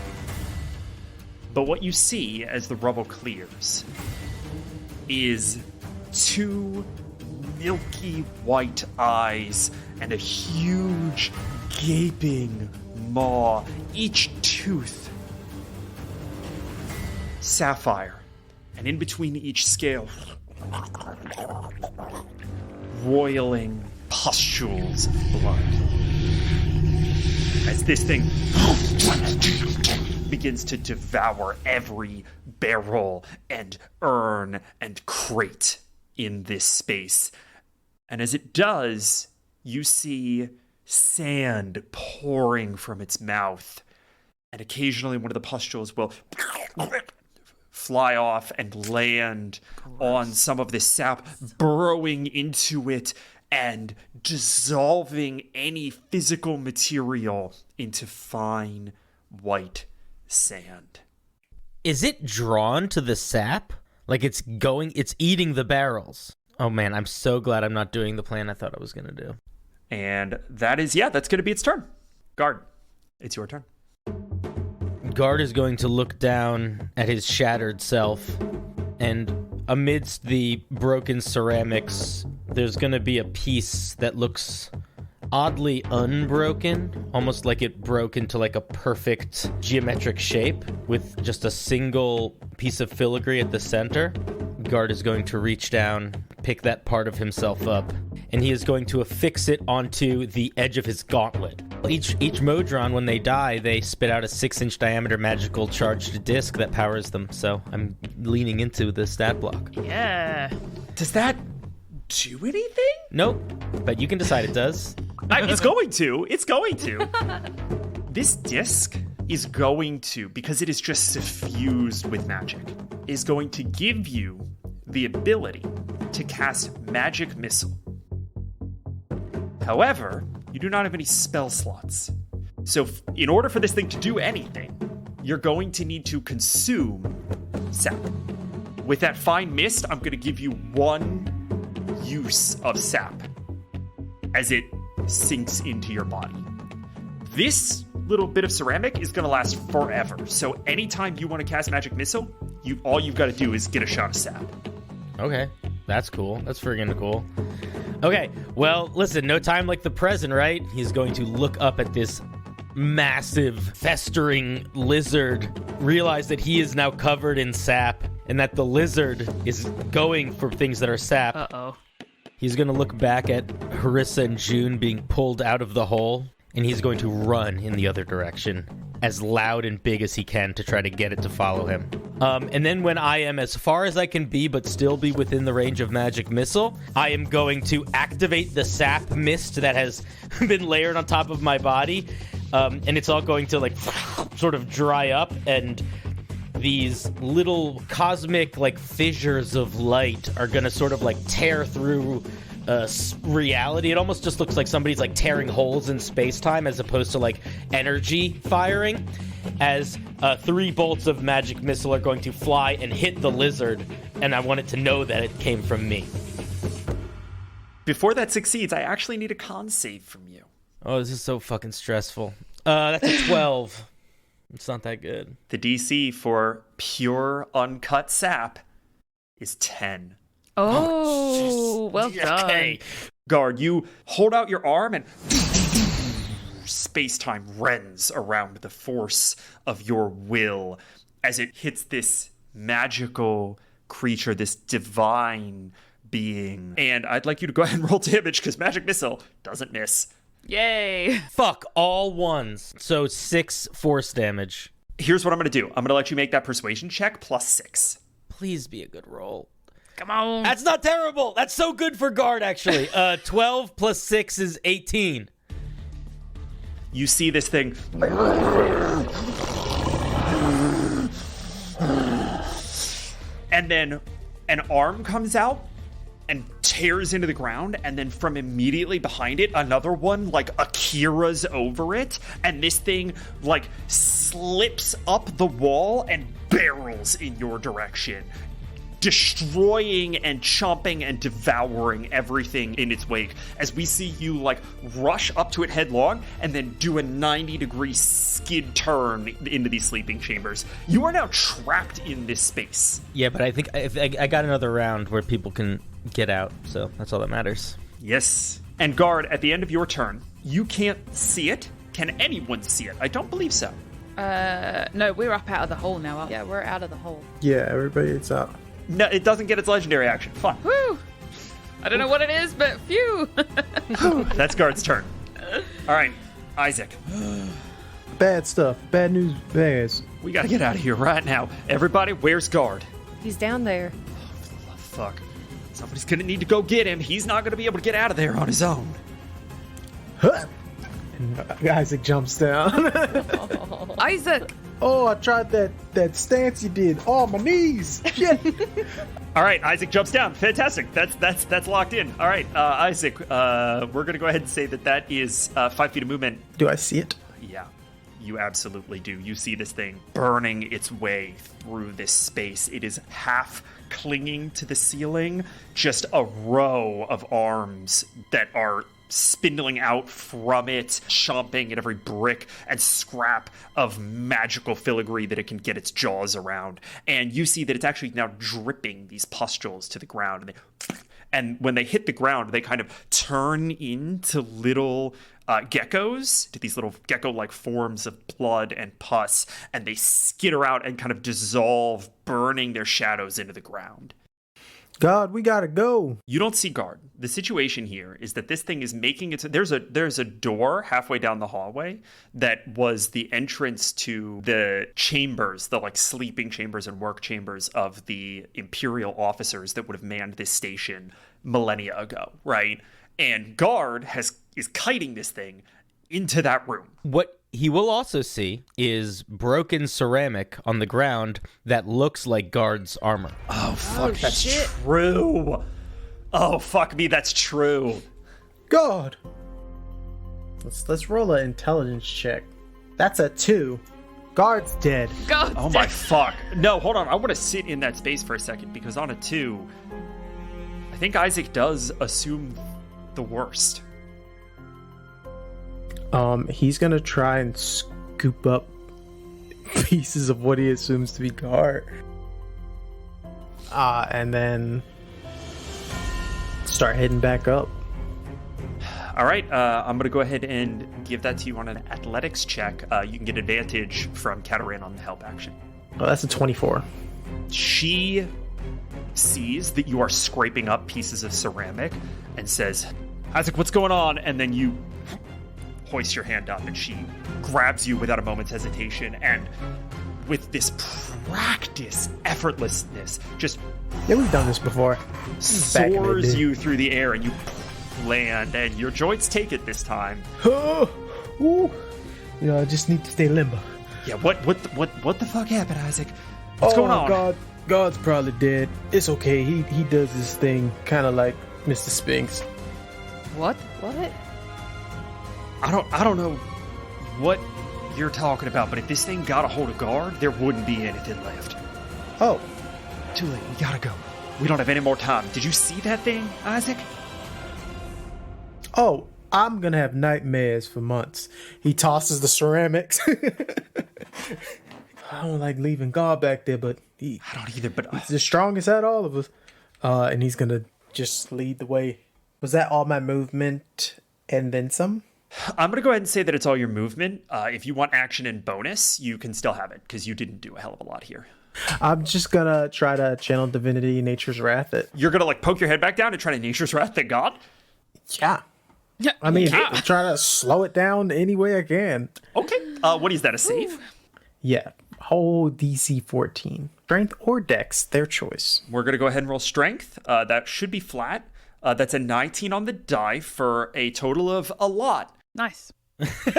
But what you see as the rubble clears is 2 milky white eyes and a huge gaping maw, each tooth sapphire, and in between each scale, roiling pustules of blood. As this thing begins to devour every barrel and urn and crate in this space. And as it does, you see sand pouring from its mouth. And occasionally one of the pustules will fly off and land on some of this sap, burrowing into it and dissolving any physical material into fine white sand. Is it drawn to the sap? Like it's eating the barrels. Oh man, I'm so glad I'm not doing the plan I thought I was going to do. And that is, that's going to be its turn. Guard, it's your turn. Guard is going to look down at his shattered self, and amidst the broken ceramics, there's going to be a piece that looks oddly unbroken, almost like it broke into like a perfect geometric shape with just a single piece of filigree at the center. Guard is going to reach down, pick that part of himself up, and he is going to affix it onto the edge of his gauntlet. Each Modron, when they die, they spit out a 6-inch diameter magical charged disc that powers them, so I'm leaning into the stat block. Yeah. Does that do anything? Nope, but you can decide it does. It's going to. It's going to. This disc is going to, because it is just suffused with magic, is going to give you the ability to cast Magic Missile. However, you do not have any spell slots. So in order for this thing to do anything, you're going to need to consume sap. With that fine mist, I'm going to give you 1 use of sap as it sinks into your body. This little bit of ceramic is going to last forever. So anytime you want to cast Magic Missile, all you've got to do is get a shot of sap. Okay, that's cool. That's friggin' cool. Okay, well, listen, no time like the present, right? He's going to look up at this massive, festering lizard, realize that he is now covered in sap, and that the lizard is going for things that are sap. Uh-oh. He's going to look back at Harissa and June being pulled out of the hole, and he's going to run in the other direction as loud and big as he can to try to get it to follow him. And then when I am as far as I can be but still be within the range of Magic Missile, I am going to activate the sap mist that has been layered on top of my body, and it's all going to like sort of dry up, and these little cosmic like fissures of light are gonna sort of like tear through reality. It almost just looks like somebody's like tearing holes in space-time as opposed to like energy firing, as 3 bolts of magic missile are going to fly and hit the lizard, and I want it to know that it came from me. Before that succeeds, I actually need a con save from you. Oh, this is so fucking stressful. That's a 12. It's not that good. The DC for pure uncut sap is 10. Oh, well done. Okay. Guard, you hold out your arm and space-time rends around the force of your will as it hits this magical creature, this divine being. And I'd like you to go ahead and roll damage because magic missile doesn't miss. Yay. Fuck, all ones. So 6 force damage. Here's what I'm going to do. I'm going to let you make that persuasion check plus 6. Please be a good roll. Come on. That's not terrible. That's so good for guard, actually. 12 plus 6 is 18. You see this thing. And then an arm comes out and tears into the ground, and then from immediately behind it, another one, like, Akira's over it, and this thing, like, slips up the wall and barrels in your direction, destroying and chomping and devouring everything in its wake, as we see you, like, rush up to it headlong and then do a 90-degree skid turn into these sleeping chambers. You are now trapped in this space. Yeah, but I think I got another round where people can get out, so that's all that matters. Yes. And guard, at the end of your turn, you can't see it. Can anyone see it? I don't believe so. No, we're up out of the hole now. Yeah, we're out of the hole. Yeah, everybody, it's out. No, it doesn't get its legendary action. Fun. Woo! I don't know what it is, but phew! That's guard's turn. All right, Isaac. Bad stuff. Bad news bears. We gotta get out of here right now. Everybody, where's guard? He's down there. Oh, fuck. Somebody's gonna need to go get him. He's not gonna be able to get out of there on his own. Huh? And Isaac jumps down. Isaac! Oh, I tried that stance you did. Oh, my knees. Shit. All right, Isaac jumps down. Fantastic. That's locked in. All right, Isaac, we're gonna go ahead and say that is 5 feet of movement. Do I see it? Yeah, you absolutely do. You see this thing burning its way through this space. It is half clinging to the ceiling, just a row of arms that are spindling out from it, chomping at every brick and scrap of magical filigree that it can get its jaws around. And you see that it's actually now dripping these pustules to the ground. And when they hit the ground, they kind of turn into little geckos, to these little gecko-like forms of blood and pus, and they skitter out and kind of dissolve, burning their shadows into the ground. God, we gotta go. You don't see guard. The situation here is that this thing is making its... There's a door halfway down the hallway that was the entrance to the chambers, the like sleeping chambers and work chambers of the Imperial officers that would have manned this station millennia ago, right? And guard is kiting this thing into that room. What he will also see is broken ceramic on the ground that looks like guard's armor. Oh, fuck, that's true. Oh, fuck me, that's true. God. Let's roll an intelligence check. That's a 2. Guard's dead. God. Oh, my fuck. No, hold on. I want to sit in that space for a second, because on a 2, I think Isaac does assume the worst. He's gonna try and scoop up pieces of what he assumes to be guard. And then start heading back up. All right, I'm going to go ahead and give that to you on an athletics check. You can get advantage from Katarina on the help action. Oh, that's a 24. She sees that you are scraping up pieces of ceramic and says, Isaac, what's going on? And then you hoist your hand up and she grabs you without a moment's hesitation and with this practice effortlessness just we've done this before. Soars you through the air and you land and your joints take it this time. Ooh. I just need to stay limber. Yeah, what the fuck happened, Isaac? What's going on? God's probably dead. It's okay. He does this thing kind of like Mr. Spinks. What? What? I don't know what you're talking about, but if this thing got a hold of guard, there wouldn't be anything left. Oh, Too late. We gotta go. We don't have any more time. Did you see that thing, Isaac? oh, I'm gonna have nightmares for months. He tosses the ceramics. I don't like leaving God back there, but I don't either, but he's the strongest out of all of us. And he's gonna just lead the way. Was that all my movement and then some? I'm gonna go ahead and say that it's all your movement. If you want action and bonus, you can still have it, because you didn't do a hell of a lot here. I'm just gonna try to channel divinity, nature's wrath. You're gonna, like, poke your head back down and try to nature's wrath at God? Yeah. I mean, try to slow it down any way I can. Okay. What is that, a save? Yeah. Whole DC 14. Strength or dex, their choice. We're gonna go ahead and roll strength. That should be flat. That's a 19 on the die for a total of a lot. Nice.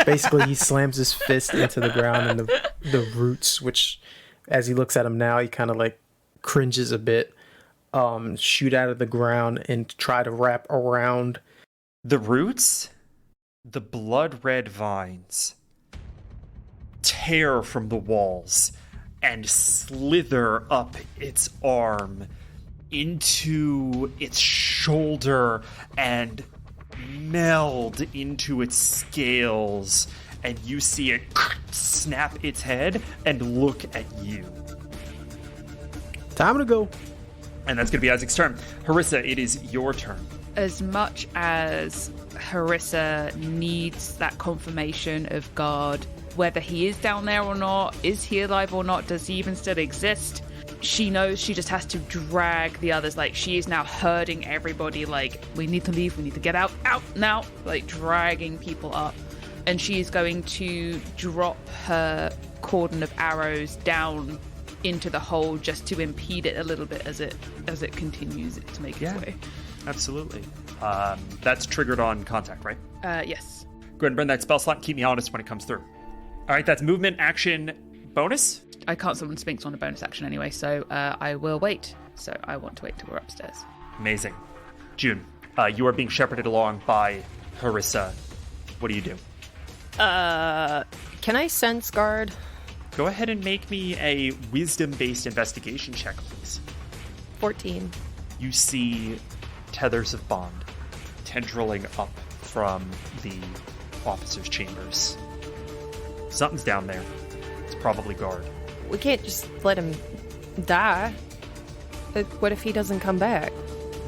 Basically, he slams his fist into the ground and the roots, which, as he looks at him now, he kind of like cringes a bit, shoot out of the ground and try to wrap around. The roots, the blood red vines, tear from the walls and slither up its arm into its shoulder and meld into its scales, and you see it snap its head and look at you. Time to go. And that's going to be Isaac's turn. Harissa, it is your turn. As much as Harissa needs that confirmation of God, whether he is down there or not, is he alive or not, does he even still exist, she knows she just has to drag the others. Like, she is now herding everybody, like, we need to leave, we need to get out now, like, dragging people up. And she's going to drop her cordon of arrows down into the hole just to impede it a little bit as it continues to make its way. Absolutely. That's triggered on contact, right? Yes. Go ahead and burn that spell slot and keep me honest when it comes through. All right, that's movement, action, bonus. I can't summon Sphinx on a bonus action anyway, so I will wait. So I want to wait till we're upstairs. Amazing. June, you are being shepherded along by Harissa. What do you do? Can I sense guard? Go ahead and make me a wisdom-based investigation check, please. 14. You see tethers of bond tendriling up from the officers' chambers. Something's down there. It's probably guard. We can't just let him die. What if he doesn't come back?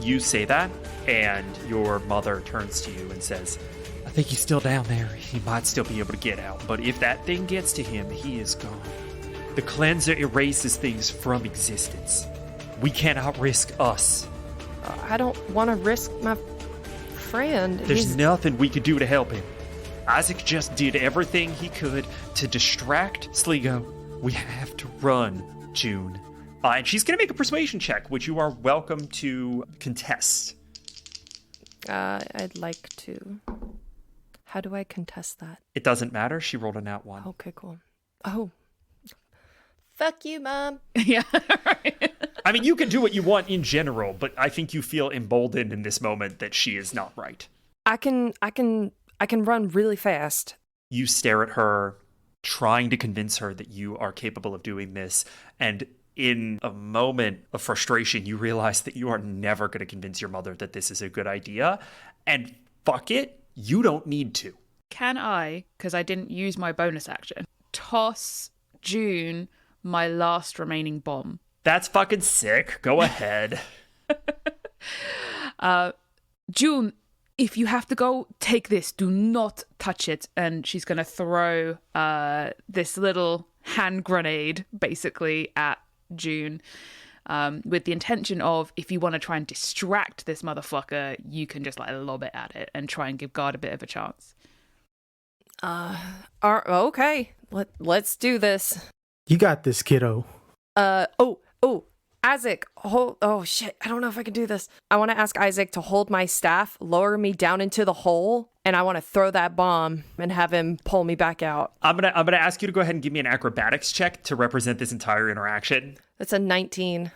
You say that, and your mother turns to you and says, I think he's still down there. He might still be able to get out, but if that thing gets to him, he is gone. The cleanser erases things from existence. We cannot risk us. I don't want to risk my friend. There's nothing we could do to help him. Isaac just did everything he could to distract Sligo. We have to run, June. And she's going to make a persuasion check, which you are welcome to contest. I'd like to. How do I contest that? It doesn't matter. She rolled a nat 1. Okay, cool. Oh. Fuck you, Mom. Yeah, right. I mean, you can do what you want in general, but I think you feel emboldened in this moment that she is not right. I can run really fast. You stare at her, trying to convince her that you are capable of doing this, and in a moment of frustration, you realize that you are never going to convince your mother that this is a good idea, and fuck it, you don't need to. Can I, because I didn't use my bonus action, toss June my last remaining bomb? That's fucking sick. Go ahead. June, if you have to go, take this. Do not touch it. And she's going to throw this little hand grenade, basically, at June, with the intention of, if you want to try and distract this motherfucker, you can just, like, lob it at it and try and give God a bit of a chance. Okay. Let's do this. You got this, kiddo. Oh, Isaac, hold. Oh shit! I don't know if I can do this. I want to ask Isaac to hold my staff, lower me down into the hole, and I want to throw that bomb and have him pull me back out. I'm gonna ask you to go ahead and give me an acrobatics check to represent this entire interaction. That's a 19.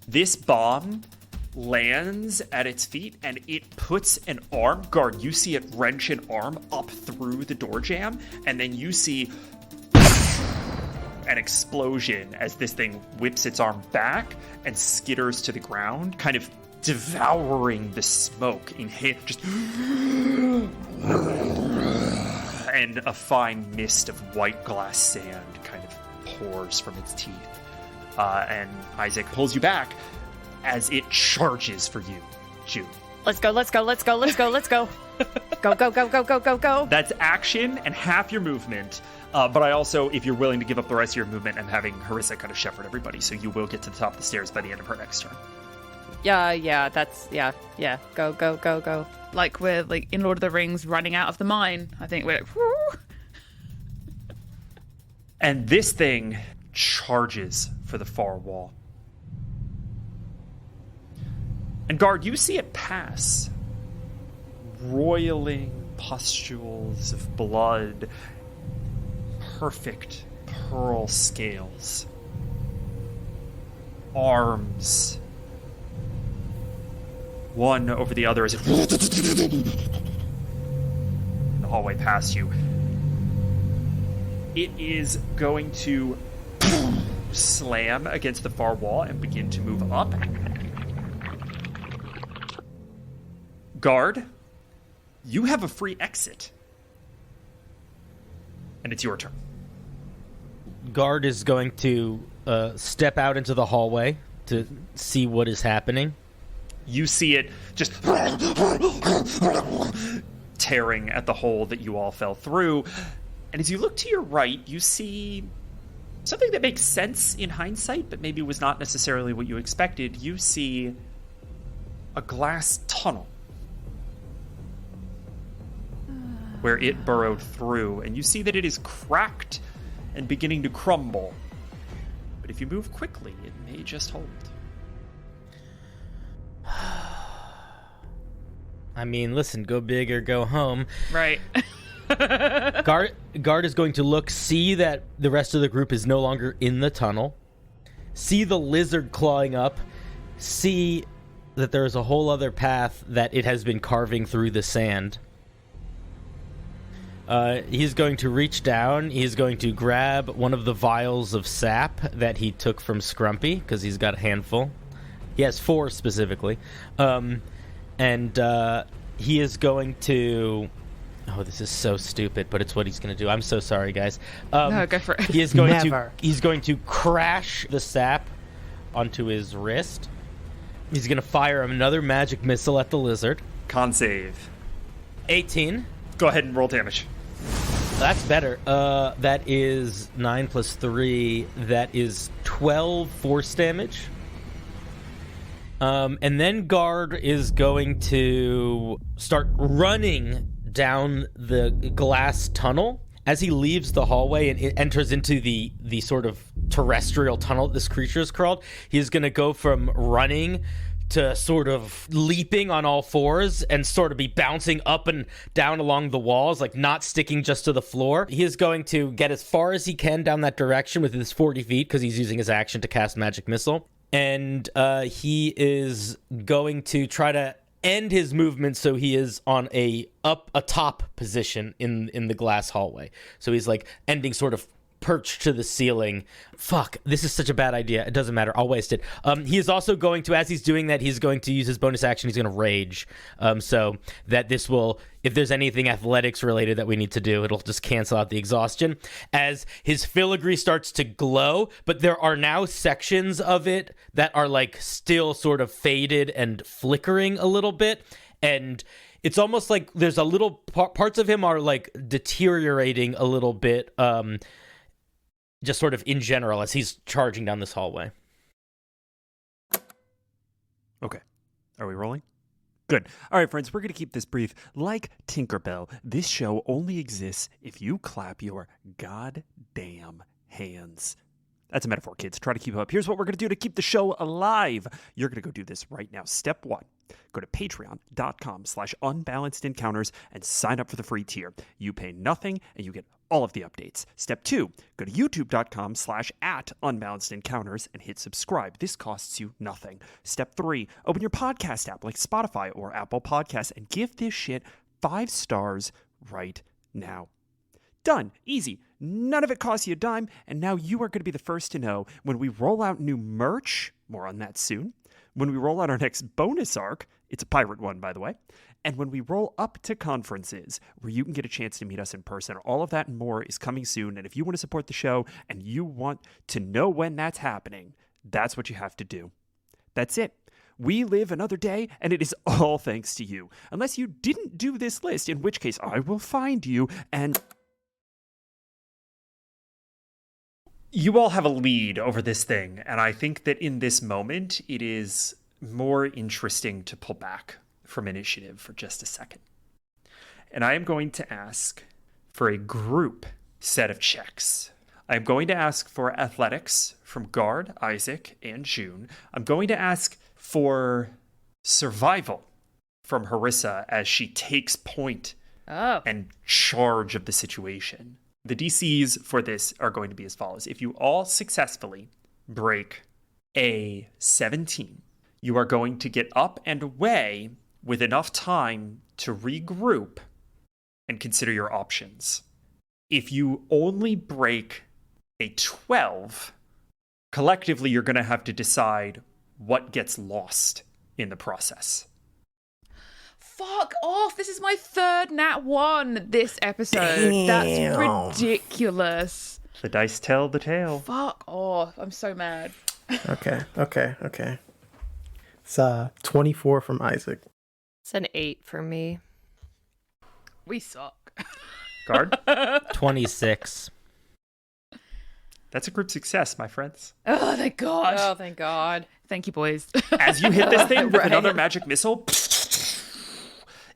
This bomb lands at its feet and it puts an arm guard. You see it wrench an arm up through the door jamb, and then you see an explosion as this thing whips its arm back and skitters to the ground, kind of devouring the smoke in hit, just and a fine mist of white glass sand kind of pours from its teeth. And Isaac pulls you back as it charges for you, June. Let's go. Go. That's action and half your movement. But I also, if you're willing to give up the rest of your movement, I'm having Harissa kind of shepherd everybody, so you will get to the top of the stairs by the end of her next turn. Yeah, that's, yeah. Go. Like we're like in Lord of the Rings running out of the mine. I think we're like, whoo. And this thing charges for the far wall. And guard, you see it pass. Roiling pustules of blood. Perfect pearl scales. Arms. One over the other as it in the hallway past you. It is going to slam against the far wall and begin to move up. Guard, you have a free exit. And it's your turn. Guard is going to step out into the hallway to see what is happening. You see it just tearing at the hole that you all fell through. And as you look to your right, you see something that makes sense in hindsight, but maybe was not necessarily what you expected. You see a glass tunnel where it burrowed through, and you see that it is cracked and beginning to crumble. But if you move quickly, it may just hold. I mean, listen, go big or go home. Right. Guard is going to look, see that the rest of the group is no longer in the tunnel, see the lizard clawing up, see that there is a whole other path that it has been carving through the sand. He's going to reach down. He's going to grab one of the vials of sap that he took from Scrumpy, because he's got a handful. He has 4 specifically. And he is going to... Oh, this is so stupid, but it's what he's going to do. I'm so sorry, guys. No, go for it. He is going He's going to crash the sap onto his wrist. He's going to fire another magic missile at the lizard. Con save. 18. Go ahead and roll damage. That's better. That is 9 plus 3. That is 12 force damage. And then Guard is going to start running down the glass tunnel. As he leaves the hallway and it enters into the sort of terrestrial tunnel this creature has crawled, he's going to go from running to sort of leaping on all fours and sort of be bouncing up and down along the walls, like not sticking just to the floor. He is going to get as far as he can down that direction with his 40 feet because he's using his action to cast Magic Missile. And he is going to try to end his movement so he is on a top position in the glass hallway. So he's like ending sort of perched to the ceiling. Fuck, this is such a bad idea. It doesn't matter. I'll waste it. He is also going to, as he's doing that, he's going to use his bonus action. He's going to rage. So that this will, if there's anything athletics related that we need to do, it'll just cancel out the exhaustion. As his filigree starts to glow, but there are now sections of it that are like still sort of faded and flickering a little bit. And it's almost like there's a little parts of him are like deteriorating a little bit. Just sort of in general as he's charging down this hallway. Okay. Are we rolling? Good. All right, friends, we're going to keep this brief. Like Tinkerbell, this show only exists if you clap your goddamn hands. That's a metaphor, kids. Try to keep up. Here's what we're going to do to keep the show alive. You're going to go do this right now. Step 1, go to patreon.com/unbalanced encounters and sign up for the free tier. You pay nothing and you get all of the updates. Step 2, go to youtube.com/@unbalanced encounters and hit subscribe. This costs you nothing. Step 3, open your podcast app like Spotify or Apple Podcasts and give this shit 5 stars right now. Done. Easy. None of it costs you a dime, and now you are going to be the first to know when we roll out new merch, more on that soon, when we roll out our next bonus arc, it's a pirate one, by the way, and when we roll up to conferences where you can get a chance to meet us in person. All of that and more is coming soon, and if you want to support the show and you want to know when that's happening, that's what you have to do. That's it. We live another day, and it is all thanks to you. Unless you didn't do this list, in which case I will find you and... You all have a lead over this thing, and I think that in this moment, it is more interesting to pull back from initiative for just a second. And I am going to ask for a group set of checks. I'm going to ask for athletics from Guard, Isaac, and June. I'm going to ask for survival from Harissa as she takes point and charge of the situation. The DCs for this are going to be as follows. If you all successfully break a 17, you are going to get up and away with enough time to regroup and consider your options. If you only break a 12, collectively you're going to have to decide what gets lost in the process. Fuck off. This is my 3rd nat 1 this episode. Damn. That's ridiculous. The dice tell the tale. Fuck off. I'm so mad. Okay. It's 24 from Isaac. It's an 8 for me. We suck. Guard? 26. That's a group success, my friends. Oh, thank God. Oh, thank God. Thank you, boys. As you hit this thing with Right. another magic missile,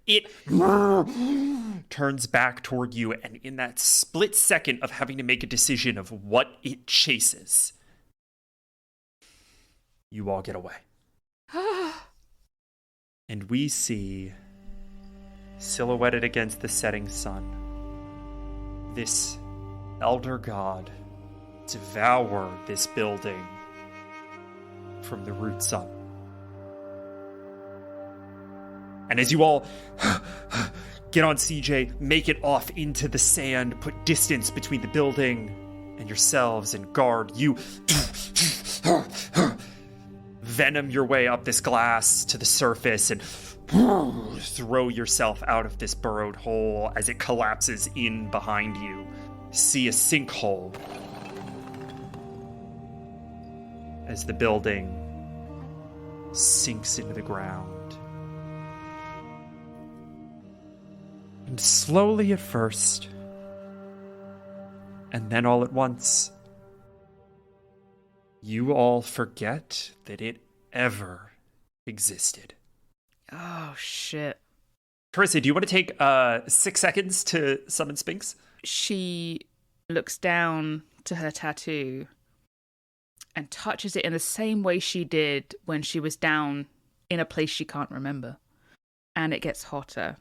it turns back toward you, and in that split second of having to make a decision of what it chases, you all get away. And we see, silhouetted against the setting sun, this elder god devour this building from the roots up. And as you all get on CJ, make it off into the sand, put distance between the building and yourselves, and Guard, you venom your way up this glass to the surface and throw yourself out of this burrowed hole as it collapses in behind you. See a sinkhole as the building sinks into the ground. And slowly at first, and then all at once, you all forget that it ever existed. Oh, shit. Carissa, do you want to take 6 seconds to summon Sphinx? She looks down to her tattoo and touches it in the same way she did when she was down in a place she can't remember. And it gets hotter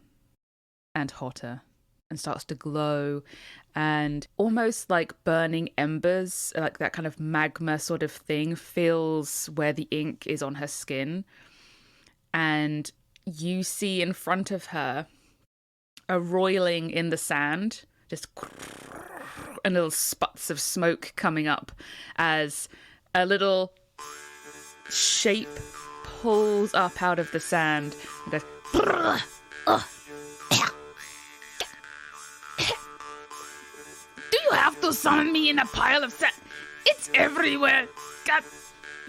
and hotter and starts to glow, and almost like burning embers, like that kind of magma sort of thing, fills where the ink is on her skin. And you see in front of her a roiling in the sand, just and little sputs of smoke coming up as a little shape pulls up out of the sand and goes, Do you have to summon me in a pile of sand? It's everywhere. God.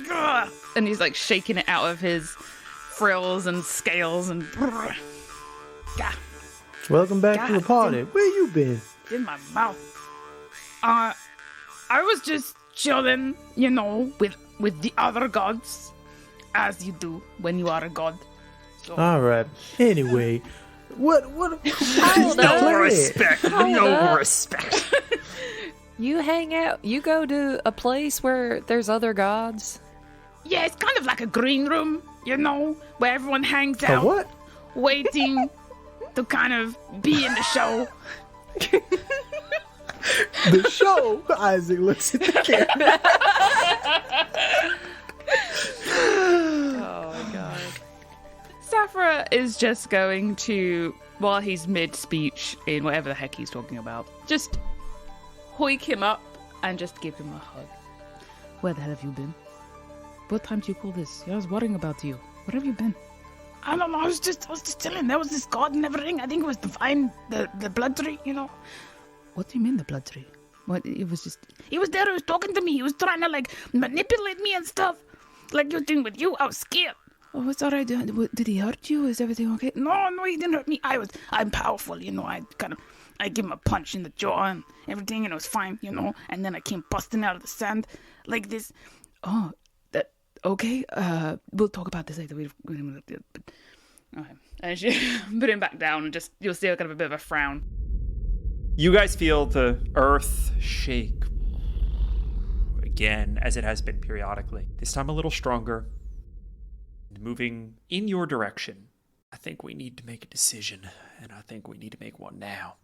Ugh. and he's like shaking it out of his frills and scales and God. Welcome back to the party. Where you been? In my mouth. I was just chilling, you know, with the other gods, as you do when you are a god. So, All right. Anyway, what? Hold No up. respect. No respect. You hang out. You go to a place where there's other gods. Yeah, it's kind of like a green room, where everyone hangs A out, what? waiting to kind of be in the show. The show. Isaac looks at the camera. Oh my god. Sapphire is just going to, while he's mid-speech in whatever the heck he's talking about, just hoik him up and just give him a hug. Where the hell have you been? What time do you call this? I was worrying about you. Where have you been? I don't know. I was just chilling. There was this god and everything. I think it was divine, the blood tree. What do you mean the blood tree? What? It was just... He was there. He was talking to me. He was trying to manipulate me and stuff, like you're doing with you. I was scared. Oh, it's alright. Did he hurt you? Is everything okay? No, he didn't hurt me. I'm powerful. I give him a punch in the jaw and everything, and it was fine. And then I came busting out of the sand like this. Oh, that okay. We'll talk about this later. Okay. And she put him back down, and just you'll see kind of a bit of a frown. You guys feel the earth shake again, as it has been periodically. This time a little stronger, moving in your direction. I think we need to make a decision, and I think we need to make one now.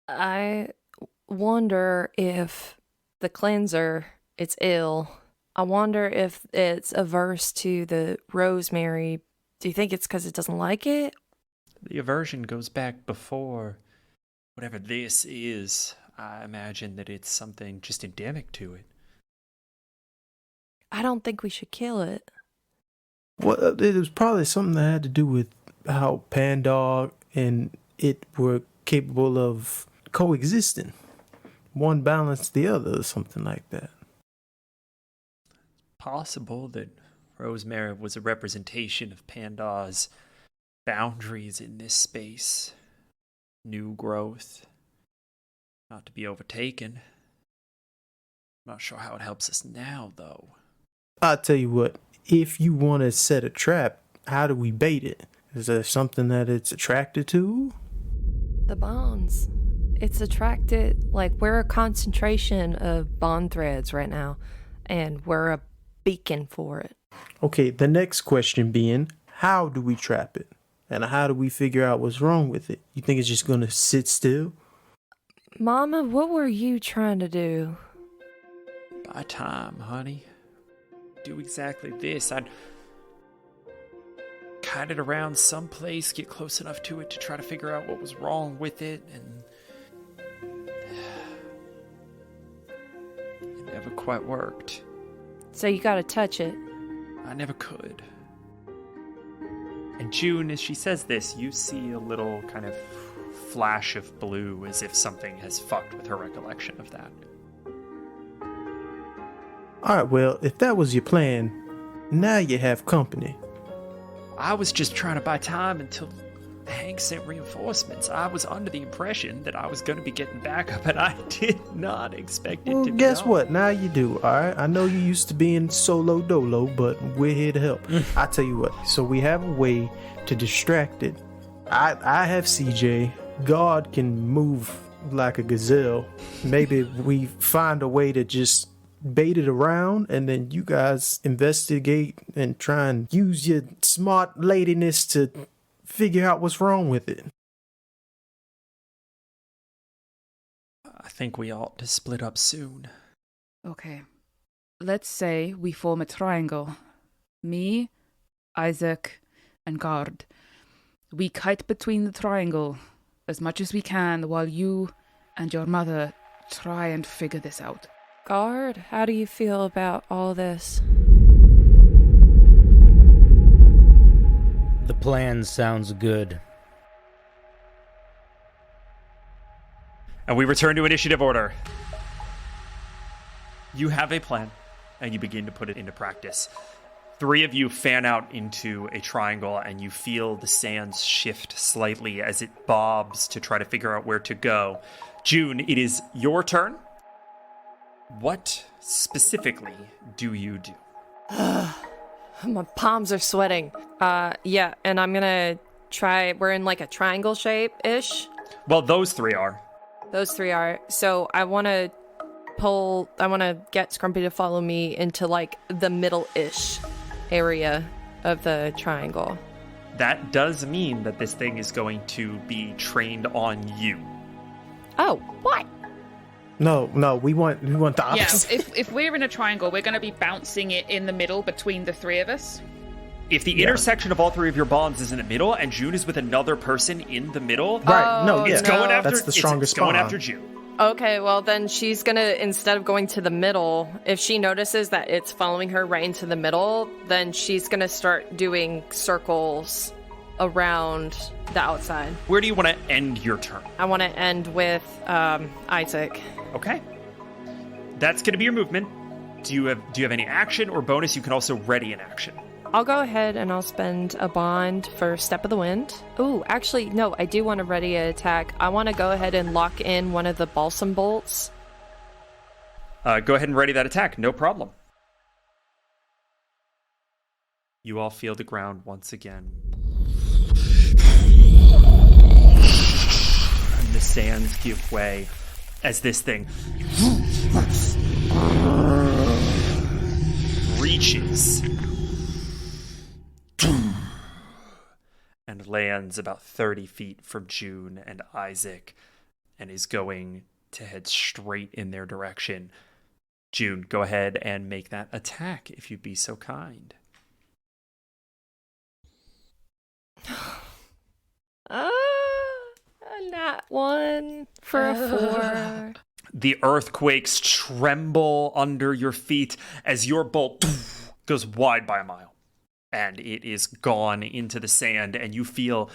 I wonder if the cleanser, it's ill. I wonder if it's averse to the rosemary. Do you think it's because it doesn't like it? The aversion goes back before whatever this is. I imagine that it's something just endemic to it. I don't think we should kill it. Well, it was probably something that had to do with how Pandog and it were capable of coexisting. One balanced the other or something like that. Possible that Rosemary was a representation of Pandaw's boundaries in this space. New growth. Not to be overtaken. Not sure how it helps us now, though. I'll tell you what, if you want to set a trap, how do we bait it? Is there something that it's attracted to? The bonds. It's attracted, we're a concentration of bond threads right now, and we're a beacon for it. Okay, the next question being, how do we trap it? And how do we figure out what's wrong with it? You think it's just going to sit still? Mama, what were you trying to do? By time, honey. Do exactly this. I'd kite it around someplace, get close enough to it to try to figure out what was wrong with it, and it never quite worked. So you gotta touch it. I never could. And June, as she says this, you see a little kind of flash of blue as if something has fucked with her recollection of that. Alright, well, if that was your plan, now you have company. I was just trying to buy time until Hank sent reinforcements. I was under the impression that I was going to be getting backup, and I did not expect it Well, to be guess on. what? Now you do, alright? I know you used to being solo dolo, but we're here to help. I tell you what, so we have a way to distract it. I have CJ. God can move like a gazelle. Maybe we find a way to just bait it around, and then you guys investigate and try and use your smart ladiness to figure out what's wrong with it. I think we ought to split up soon. Okay. Let's say we form a triangle. Me, Isaac, and Guard. We kite between the triangle as much as we can while you and your mother try and figure this out. Guard, how do you feel about all this? The plan sounds good. And we return to initiative order. You have a plan, and you begin to put it into practice. 3 of you fan out into a triangle, and you feel the sands shift slightly as it bobs to try to figure out where to go. June, it is your turn. What specifically do you do? My palms are sweating. Yeah, and I'm gonna try, we're in a triangle shape-ish. Well, those 3 are. Those 3 are. So I want to to get Scrumpy to follow me into like the middle-ish area of the triangle. That does mean that this thing is going to be trained on you. Oh, what? No, we want the Yeah, opposite. if we're in a triangle, we're going to be bouncing it in the middle between the three of us. If the intersection of all three of your bonds is in the middle and June is with another person in the middle, Right, no, it's yeah. going after That's the strongest it's going bond. after June. Okay, well then she's gonna, instead of going to the middle, if she notices that it's following her right into the middle, then she's gonna start doing circles around the outside. Where do you want to end your turn? I want to end with Isaac. Okay. That's going to be your movement. Do you have any action or bonus? You can also ready an action. I'll go ahead and I'll spend a bond for Step of the Wind. Ooh, actually, no, I do want to ready an attack. I want to go ahead and lock in one of the balsam bolts. Go ahead and ready that attack. No problem. You all feel the ground once again. And the sands give way as this thing reaches and lands about 30 feet from June and Isaac and is going to head straight in their direction. June, go ahead and make that attack if you'd be so kind. Not one for a 4. The earthquakes tremble under your feet as your bolt goes wide by a mile. And it is gone into the sand, and you feel,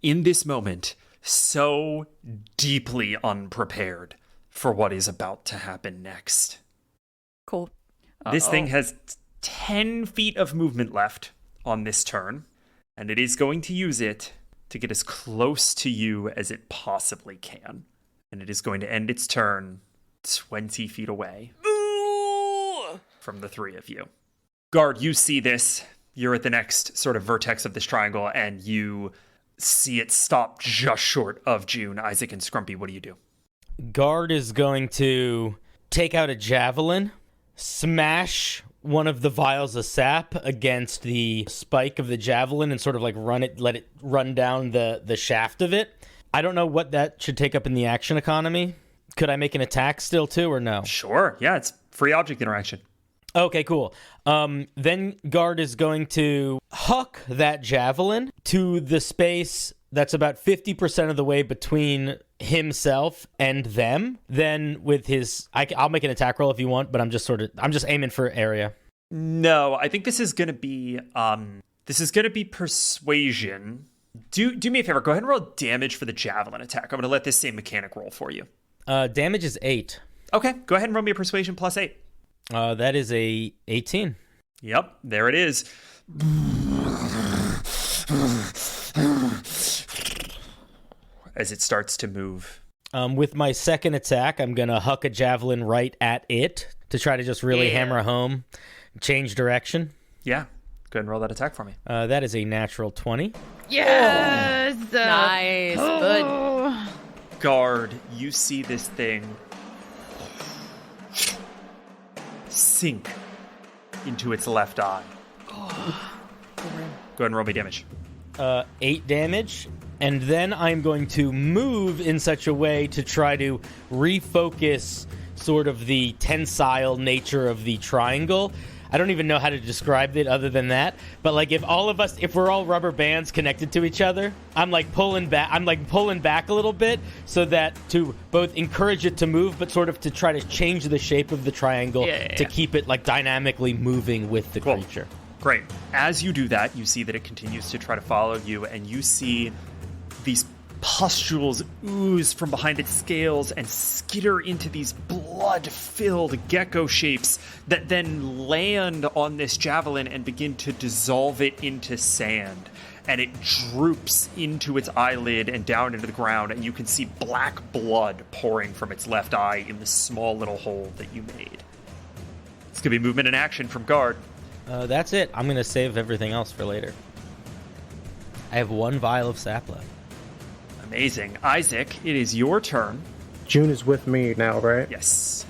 in this moment, so deeply unprepared for what is about to happen next. Cool. This thing has 10 feet of movement left on this turn, and it is going to use it to get as close to you as it possibly can. And it is going to end its turn 20 feet away from the three of you. Guard, you see this. You're at the next sort of vertex of this triangle, and you see it stop just short of June. Isaac and Scrumpy, what do you do? Guard is going to take out a javelin, smash one of the vials of sap against the spike of the javelin and sort of like let it run down the shaft of it. I don't know what that should take up in the action economy. Could I make an attack still too, or no? Sure. Yeah, it's free object interaction. Okay, cool. Then Guard is going to huck that javelin to the space that's about 50% of the way between himself and them. Then with his, I'll make an attack roll if you want, but I'm just aiming for area. No, I think this is going to be persuasion. Do me a favor. Go ahead and roll damage for the javelin attack. I'm going to let this same mechanic roll for you. Damage is 8. Okay, go ahead and roll me a persuasion plus 8. That is a 18. Yep, there it is. As it starts to move. With my second attack, I'm going to huck a javelin right at it to try to just really hammer home, change direction. Yeah, go ahead and roll that attack for me. That is a natural 20. Yes! Nice. Good. Guard, you see this thing sink into its left eye. Go ahead and roll me damage. 8 damage. And then I'm going to move in such a way to try to refocus sort of the tensile nature of the triangle. I don't even know how to describe it other than that. But like if we're all rubber bands connected to each other, I'm pulling back a little bit so that to both encourage it to move, but sort of to try to change the shape of the triangle to keep it like dynamically moving with the creature. Great. As you do that, you see that it continues to try to follow you, and you see these pustules ooze from behind its scales and skitter into these blood-filled gecko shapes that then land on this javelin and begin to dissolve it into sand. And it droops into its eyelid and down into the ground, and you can see black blood pouring from its left eye in the small little hole that you made. It's going to be movement and action from Guard. That's it. I'm going to save everything else for later. I have 1 vial of sap left. Amazing. Isaac, it is your turn. June is with me now, right? Yes.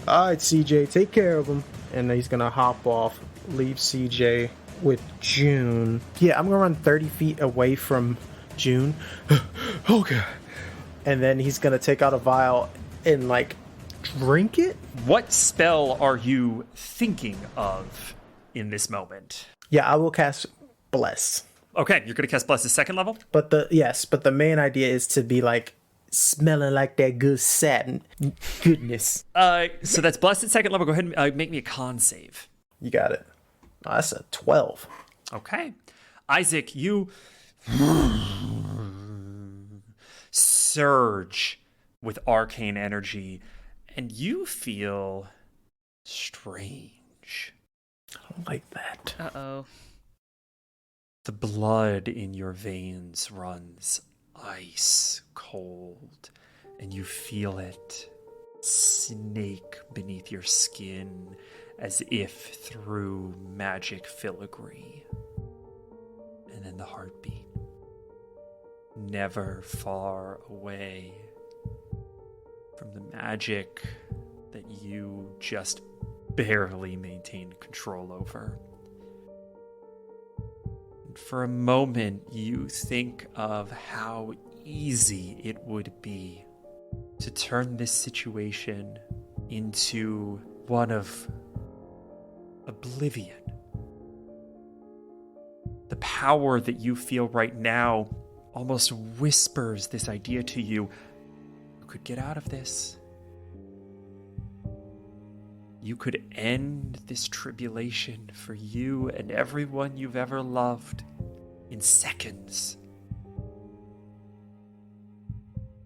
All right, CJ, take care of him. And he's gonna hop off, leave CJ with June. Yeah, I'm gonna run 30 feet away from June. Okay. And then he's gonna take out a vial and like drink it. What spell are you thinking of in this moment? Yeah, I will cast Bless. Okay, you're gonna cast Bless at second level? But the main idea is to be like smelling like that good satin goodness. So that's Bless at second level. Go ahead and make me a con save. You got it. Oh, that's a 12. Okay. Isaac, you surge with arcane energy, and you feel strange. I don't like that. Uh-oh. The blood in your veins runs ice cold, and you feel it snake beneath your skin as if through magic filigree. And then the heartbeat, never far away from the magic that you just barely maintained control over. And for a moment, you think of how easy it would be to turn this situation into one of oblivion. The power that you feel right now almost whispers this idea to you. You could get out of this. You could end this tribulation for you and everyone you've ever loved in seconds.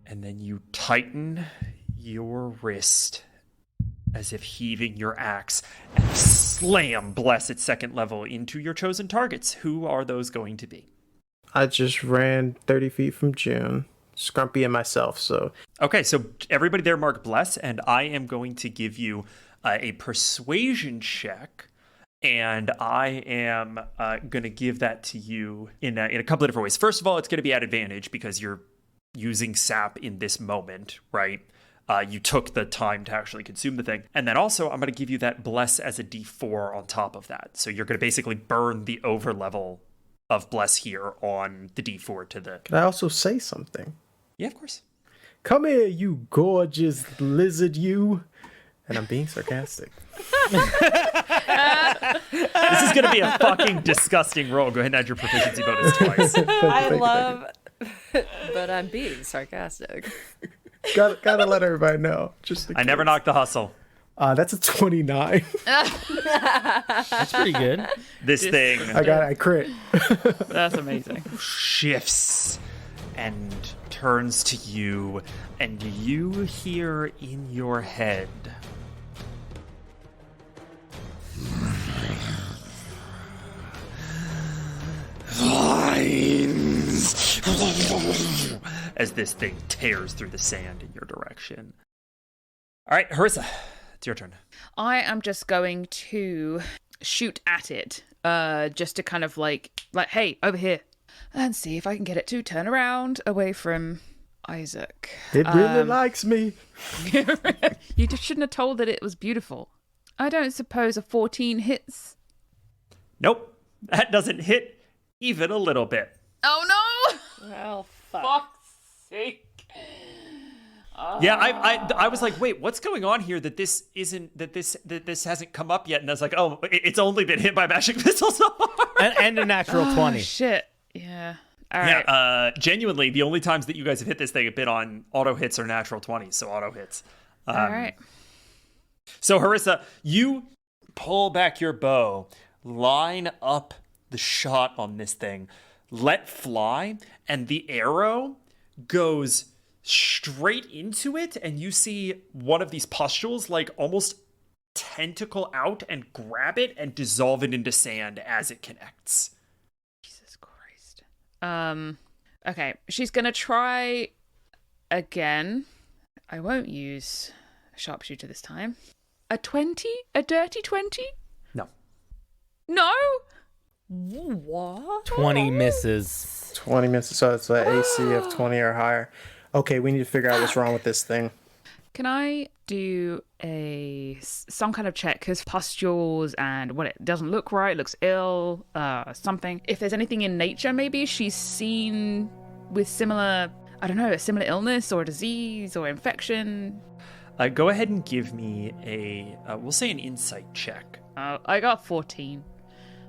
And then you tighten your wrist as if heaving your axe and slam Bless at second level into your chosen targets. Who are those going to be? I just ran 30 feet from June. Scrumpy and myself, so. Okay, so everybody there mark Bless, and I am going to give you a persuasion check, and I am going to give that to you in a couple of different ways. First of all, it's going to be at advantage because you're using sap in this moment, right? You took the time to actually consume the thing. And then also, I'm going to give you that Bless as a D4 on top of that. So you're going to basically burn the over level of Bless here on the D4 to the... Can I also say something? Yeah, of course. Come here, you gorgeous lizard, you. And I'm being sarcastic. This is going to be a fucking disgusting roll. Go ahead and add your proficiency bonus twice. I love, but I'm being sarcastic. Gotta let everybody know. Just I never knocked the hustle. That's a 29. That's pretty good. This thing I crit. That's amazing. shifts and turns to you, and you hear in your head, vines, as this thing tears through the sand in your direction. All right, Harissa, it's your turn. I am just going to shoot at it, just to kind of like, hey, over here, and see if I can get it to turn around away from Isaac. It really likes me. You just shouldn't have told that it was beautiful. I don't suppose a 14 hits. Nope, that doesn't hit even a little bit. Oh no! Well, fuck. Fuck's sake. Yeah, I was like, wait, what's going on here? That this hasn't come up yet, and I was like, oh, it's only been hit by magic missile so far. And a natural 20. Shit. Yeah. All right. Yeah, genuinely, the only times that you guys have hit this thing have been on auto hits or natural 20s, so auto hits. All right. So, Harissa, you pull back your bow, line up the shot on this thing, let fly, and the arrow goes straight into it, and you see one of these pustules like almost tentacle out and grab it and dissolve it into sand as it connects. Jesus Christ. Okay, she's gonna try again. I won't use sharpshooter this time. A 20? A dirty 20? No. No? What? 20 misses. 20 minutes, so it's an AC of 20 or higher. Okay, we need to figure out what's wrong with this thing. Can I do some kind of check? Because pustules and what it doesn't look right, looks ill, something. If there's anything in nature, maybe she's seen with similar, I don't know, a similar illness or disease or infection. Go ahead and give me we'll say an insight check. I got 14.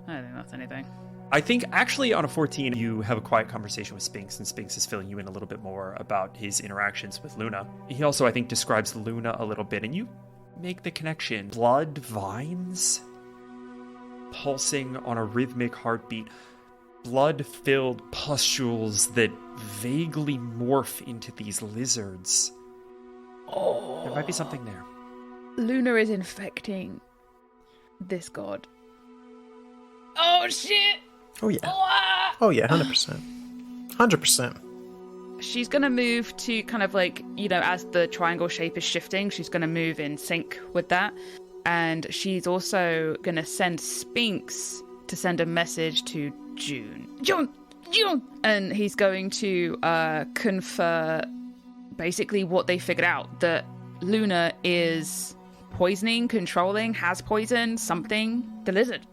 I don't think that's anything. I think actually on a 14, you have a quiet conversation with Spinks, and Spinks is filling you in a little bit more about his interactions with Luna. He also, I think, describes Luna a little bit, and you make the connection. Blood vines pulsing on a rhythmic heartbeat, blood-filled pustules that vaguely morph into these lizards. Oh. There might be something there. Luna is infecting this god. Oh, shit! Oh, yeah. Oh, yeah, 100%. 100%. She's going to move to kind of like, as the triangle shape is shifting, she's going to move in sync with that. And she's also going to send Spinks to send a message to June. June! And he's going to confer basically what they figured out, that Luna is poisoning, controlling, has poisoned something, the lizard.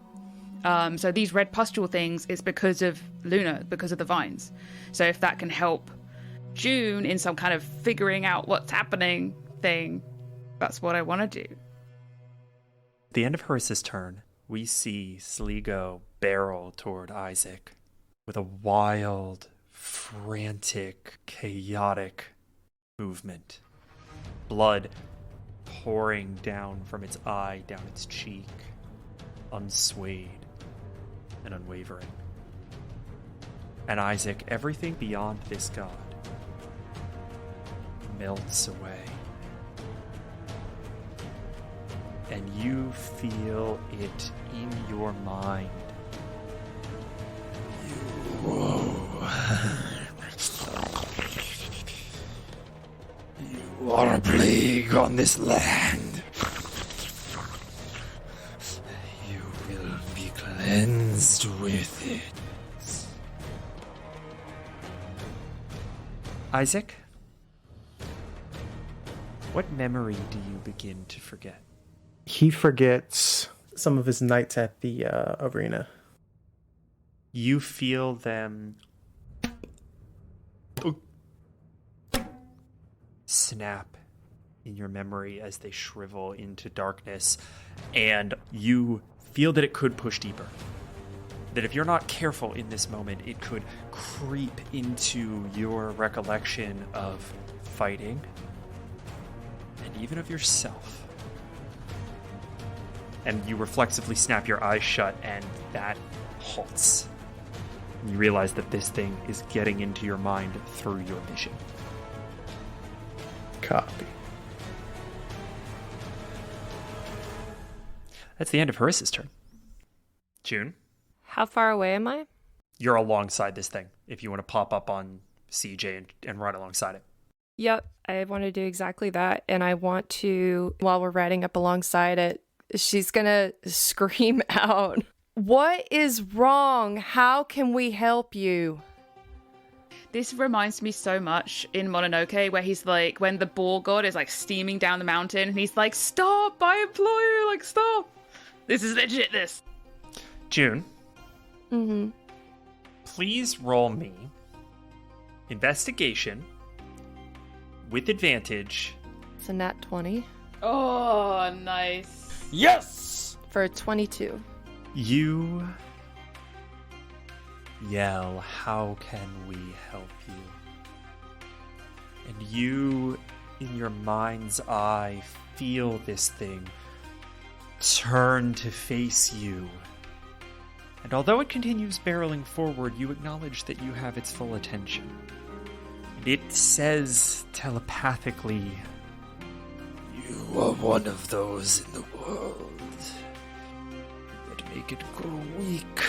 So these red pustule things is because of Luna, because of the vines. So if that can help June in some kind of figuring out what's happening thing, that's what I want to do. At the end of Harissa's turn, we see Sligo barrel toward Isaac with a wild, frantic, chaotic movement. Blood pouring down from its eye, down its cheek, unswayed and unwavering. And Isaac, everything beyond this god melts away. And you feel it in your mind. You are a plague on this land. You will be cleansed with it. Isaac, what memory do you begin to forget? He forgets some of his nights at the arena. You feel them snap in your memory as they shrivel into darkness, and you feel that it could push deeper. That if you're not careful in this moment, it could creep into your recollection of fighting, and even of yourself. And you reflexively snap your eyes shut, and that halts. You realize that this thing is getting into your mind through your vision. Copy. That's the end of Harissa's turn. June? How far away am I? You're alongside this thing, if you want to pop up on CJ and ride alongside it. Yep, I want to do exactly that. And I want to, while we're riding up alongside it, she's going to scream out, "What is wrong? How can we help you?" This reminds me so much in Mononoke, where he's like, when the boar god is like steaming down the mountain, and he's like, "Stop, I implore you, like, stop. This is legit, this." June? Mm-hmm. Please roll me investigation with advantage. It's a nat 20 Oh, nice. Yes! for a 22. You yell, "How can we help you?" And you, in your mind's eye, feel this thing turn to face you. And although it continues barreling forward, you acknowledge that you have its full attention. It says telepathically, "You are one of those in the world that make it grow weak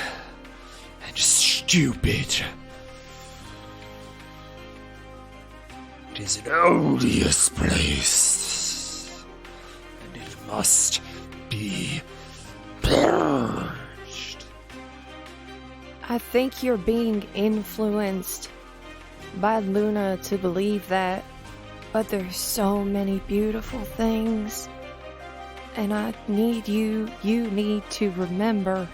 and stupid. It is an odious place, and it must be purged." I think you're being influenced by Luna to believe that. But there's so many beautiful things. And I need you need to remember.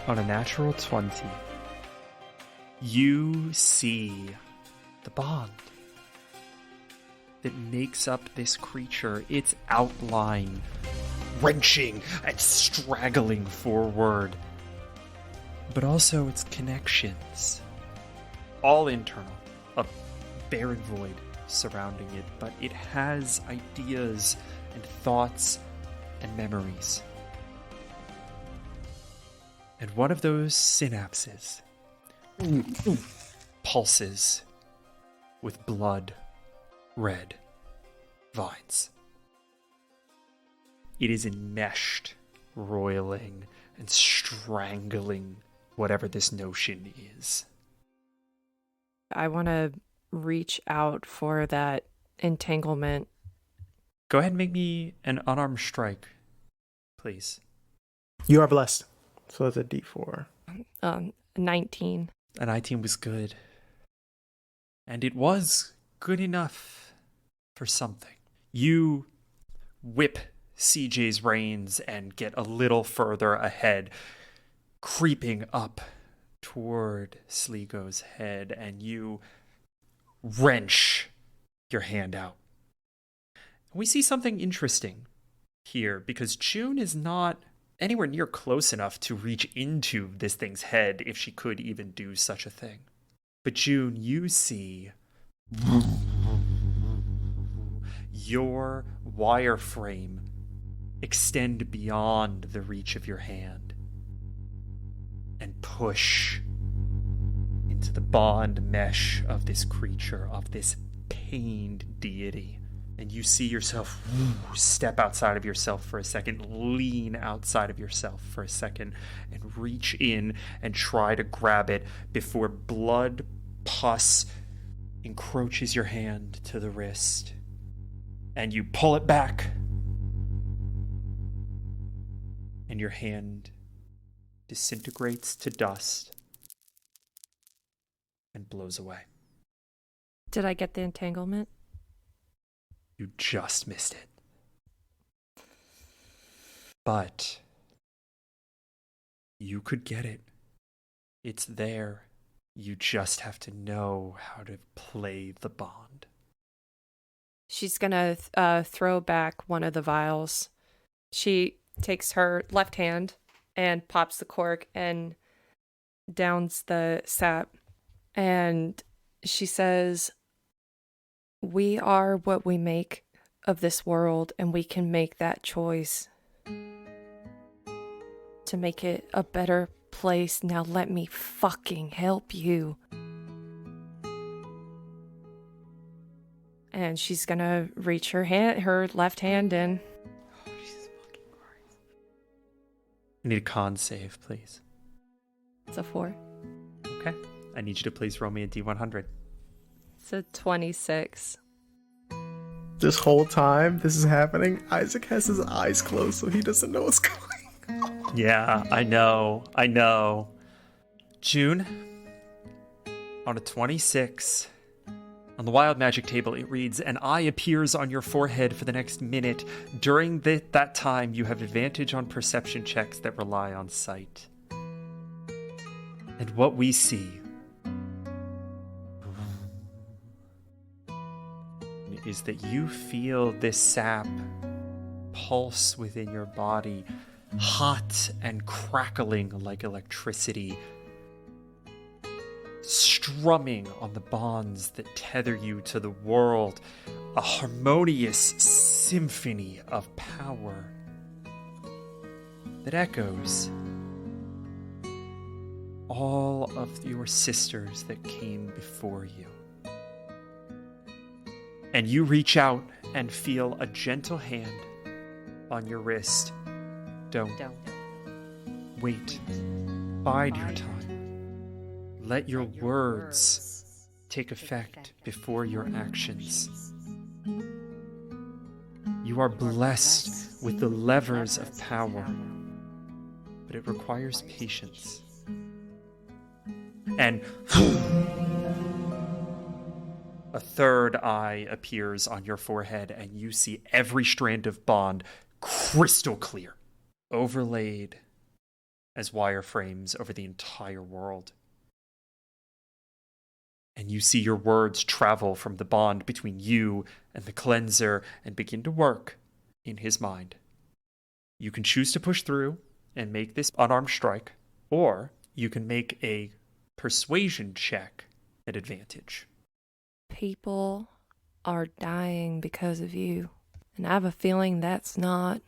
On a natural 20, you see the bond that makes up this creature, its outline wrenching and straggling forward, but also its connections, all internal, a barren void surrounding it, but it has ideas and thoughts and memories. And one of those synapses pulses with blood red vines. It is enmeshed, roiling and strangling whatever this notion is. I want to reach out for that entanglement. Go ahead and make me an unarmed strike, please. You are blessed. So that's a D4. 19. A 19 was good. And it was good enough for something. You whip CJ's reins and get a little further ahead, creeping up toward Sligo's head, and you wrench your hand out. We see something interesting here, because June is not anywhere near close enough to reach into this thing's head if she could even do such a thing. But June, you see your wireframe extend beyond the reach of your hand and push into the bond mesh of this creature, of this pained deity. And you see yourself step outside of yourself for a second, lean outside of yourself for a second, and reach in and try to grab it before blood pus encroaches your hand to the wrist. And you pull it back. And your hand disintegrates to dust and blows away. Did I get the entanglement? You just missed it. But you could get it. It's there. You just have to know how to play the bond. She's gonna throw back one of the vials. She takes her left hand and pops the cork and downs the sap. And she says, "We are what we make of this world, and we can make that choice to make it a better place. Now let me fucking help you." And she's gonna reach her left hand in. Oh, Jesus fucking Christ. I need a con save, please. It's a 4. Okay. I need you to please roll me a D100. It's a 26. This whole time this is happening, Isaac has his eyes closed so he doesn't know what's going on. Yeah, I know. June, on a 26, on the wild magic table, it reads, "An eye appears on your forehead for the next minute. During that time, you have advantage on perception checks that rely on sight." And what we see is that you feel this sap pulse within your body, hot and crackling like electricity, strumming on the bonds that tether you to the world, a harmonious symphony of power that echoes all of your sisters that came before you. And you reach out and feel a gentle hand on your wrist. Don't. Wait. Bide your time. Let your words take effect before your actions. You are blessed with the levers of power, but it requires patience. A third eye appears on your forehead, and you see every strand of bond crystal clear, overlaid as wireframes over the entire world. And you see your words travel from the bond between you and the cleanser and begin to work in his mind. You can choose to push through and make this unarmed strike, or you can make a persuasion check at advantage. People are dying because of you. And I have a feeling that's not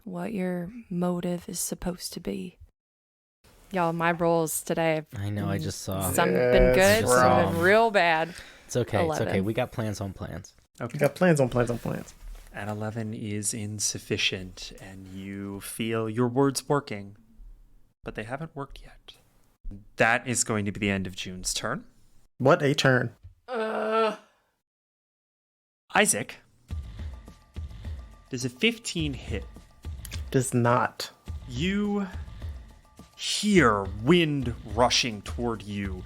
what your motive is supposed to be. Y'all, my rolls today. I know, I just saw. Some have been good, Yes, some have been real bad. It's okay, 11. it's okay. We got plans on plans. Okay. We got plans on plans on plans. And 11 is insufficient, and you feel your words working, but they haven't worked yet. That is going to be the end of June's turn. What a turn. Isaac, does a 15 hit? Does not. You hear wind rushing toward you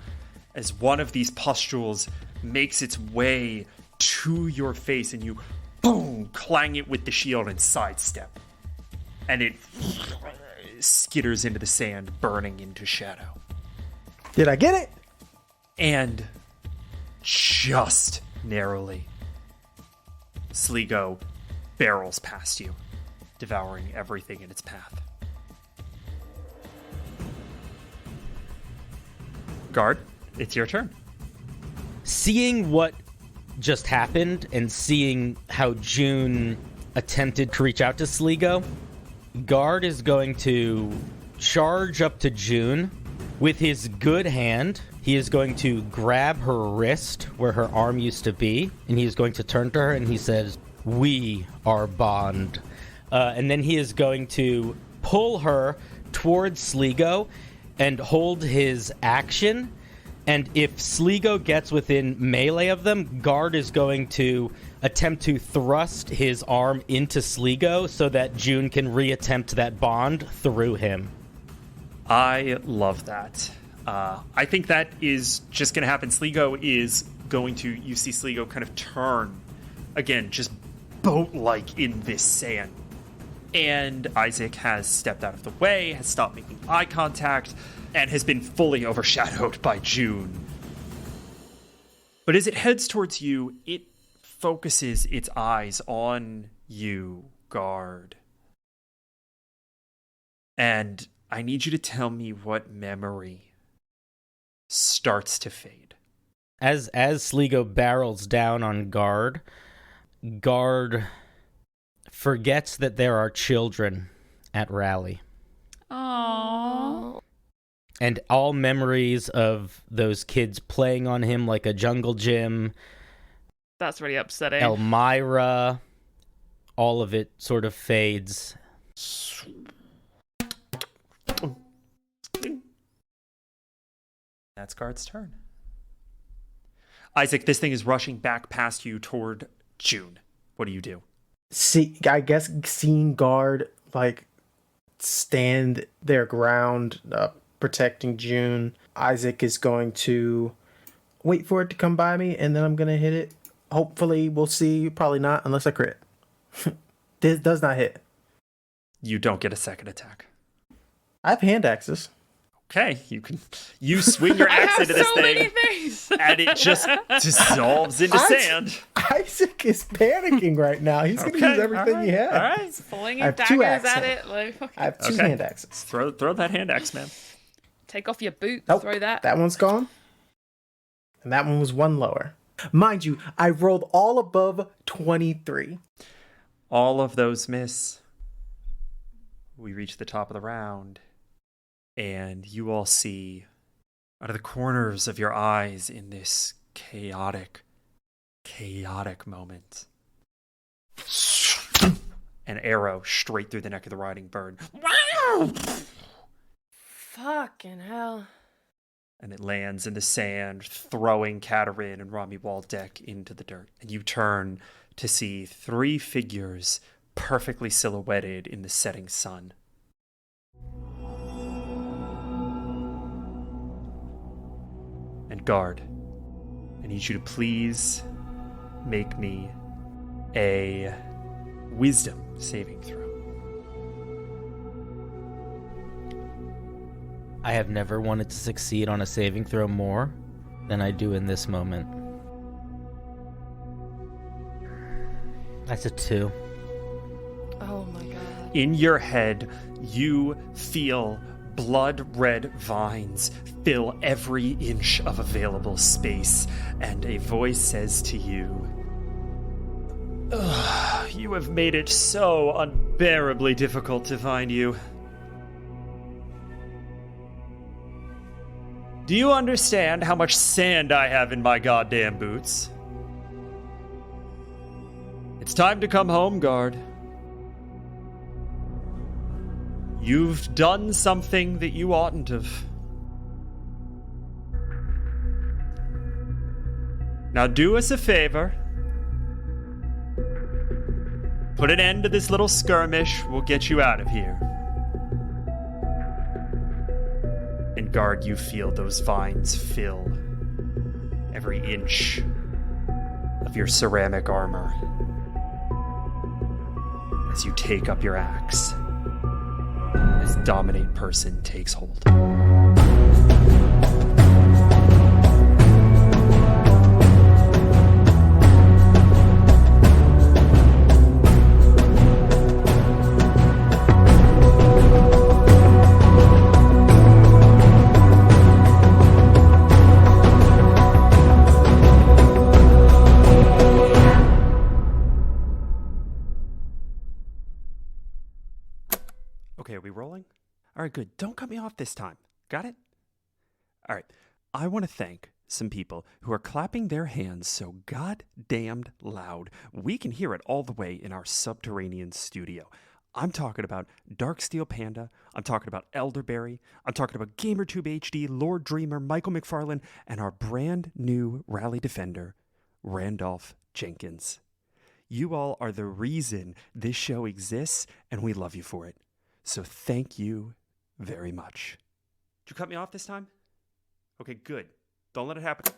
as one of these pustules makes its way to your face, and you boom, clang it with the shield and sidestep. And it skitters into the sand, burning into shadow. Did I get it? And just narrowly, Sligo barrels past you, devouring everything in its path. Guard, it's your turn. Seeing what just happened and seeing how June attempted to reach out to Sligo, Guard is going to charge up to June with his good hand. He is going to grab her wrist where her arm used to be, and he is going to turn to her and he says, "We are bond." And then he is going to pull her towards Sligo and hold his action. And if Sligo gets within melee of them, Guard is going to attempt to thrust his arm into Sligo so that June can reattempt that bond through him. I love that. I think that is just going to happen. Sligo is going to, you see Sligo kind of turn, again, just boat-like in this sand. And Isaac has stepped out of the way, has stopped making eye contact, and has been fully overshadowed by June. But as it heads towards you, it focuses its eyes on you, Guard. And I need you to tell me what memory starts to fade. As Sligo barrels down on Guard, Guard forgets that there are children at Rally. Aww. And all memories of those kids playing on him like a jungle gym, That's really upsetting. Elmira, all of it sort of fades. That's Guard's turn. Isaac, this thing is rushing back past you toward June. What do you do? See, I guess seeing Guard like stand their ground, protecting June, Isaac is going to wait for it to come by me, and then I'm gonna hit it. Hopefully, we'll see. Probably not, unless I crit. This does not hit. You don't get a second attack. I have hand axes. Okay, you swing your axe into this many thing, things. and it just dissolves into sand. Isaac is panicking right now. He's going to use everything he has. All right, Flinging I have two daggers axes. at it. Like, I have two Okay. hand axes. throw that hand axe, man. take off your boot. Nope, Throw that. That one's gone. And that one was one lower. Mind you, I rolled all above 23. All of those miss. We reach the top of the round, and you all see out of the corners of your eyes in this chaotic moment, an arrow straight through the neck of the riding bird. Fucking hell. And it lands in the sand, throwing Katarin and Rami Waldeck into the dirt. And you turn to see three figures perfectly silhouetted in the setting sun. And Guard, I need you to please make me a wisdom saving throw. I have never wanted to succeed on a saving throw more than I do in this moment. That's a 2. Oh my god. In your head, you feel blood-red vines fill every inch of available space, and a voice says to you, "Ugh, you have made it so unbearably difficult to find you. Do you understand how much sand I have in my goddamn boots? It's time to come home, guard. You've done something that you oughtn't have. Now do us a favor. Put an end to this little skirmish. We'll get you out of here." And guard, you feel those vines fill every inch of your ceramic armor as you take up your axe, as Dominate Person takes hold. Okay, are we rolling? All right, good. Don't cut me off this time. Got it? All right. I want to thank some people who are clapping their hands so goddamned loud we can hear it all the way in our subterranean studio. I'm talking about Darksteel Panda. I'm talking about Elderberry. I'm talking about GamerTube HD, Lord Dreamer, Michael McFarlane, and our brand new Rally Defender, Randolph Jenkins. You all are the reason this show exists, and we love you for it. So thank you very much. Did you cut me off this time? Okay, good. Don't let it happen.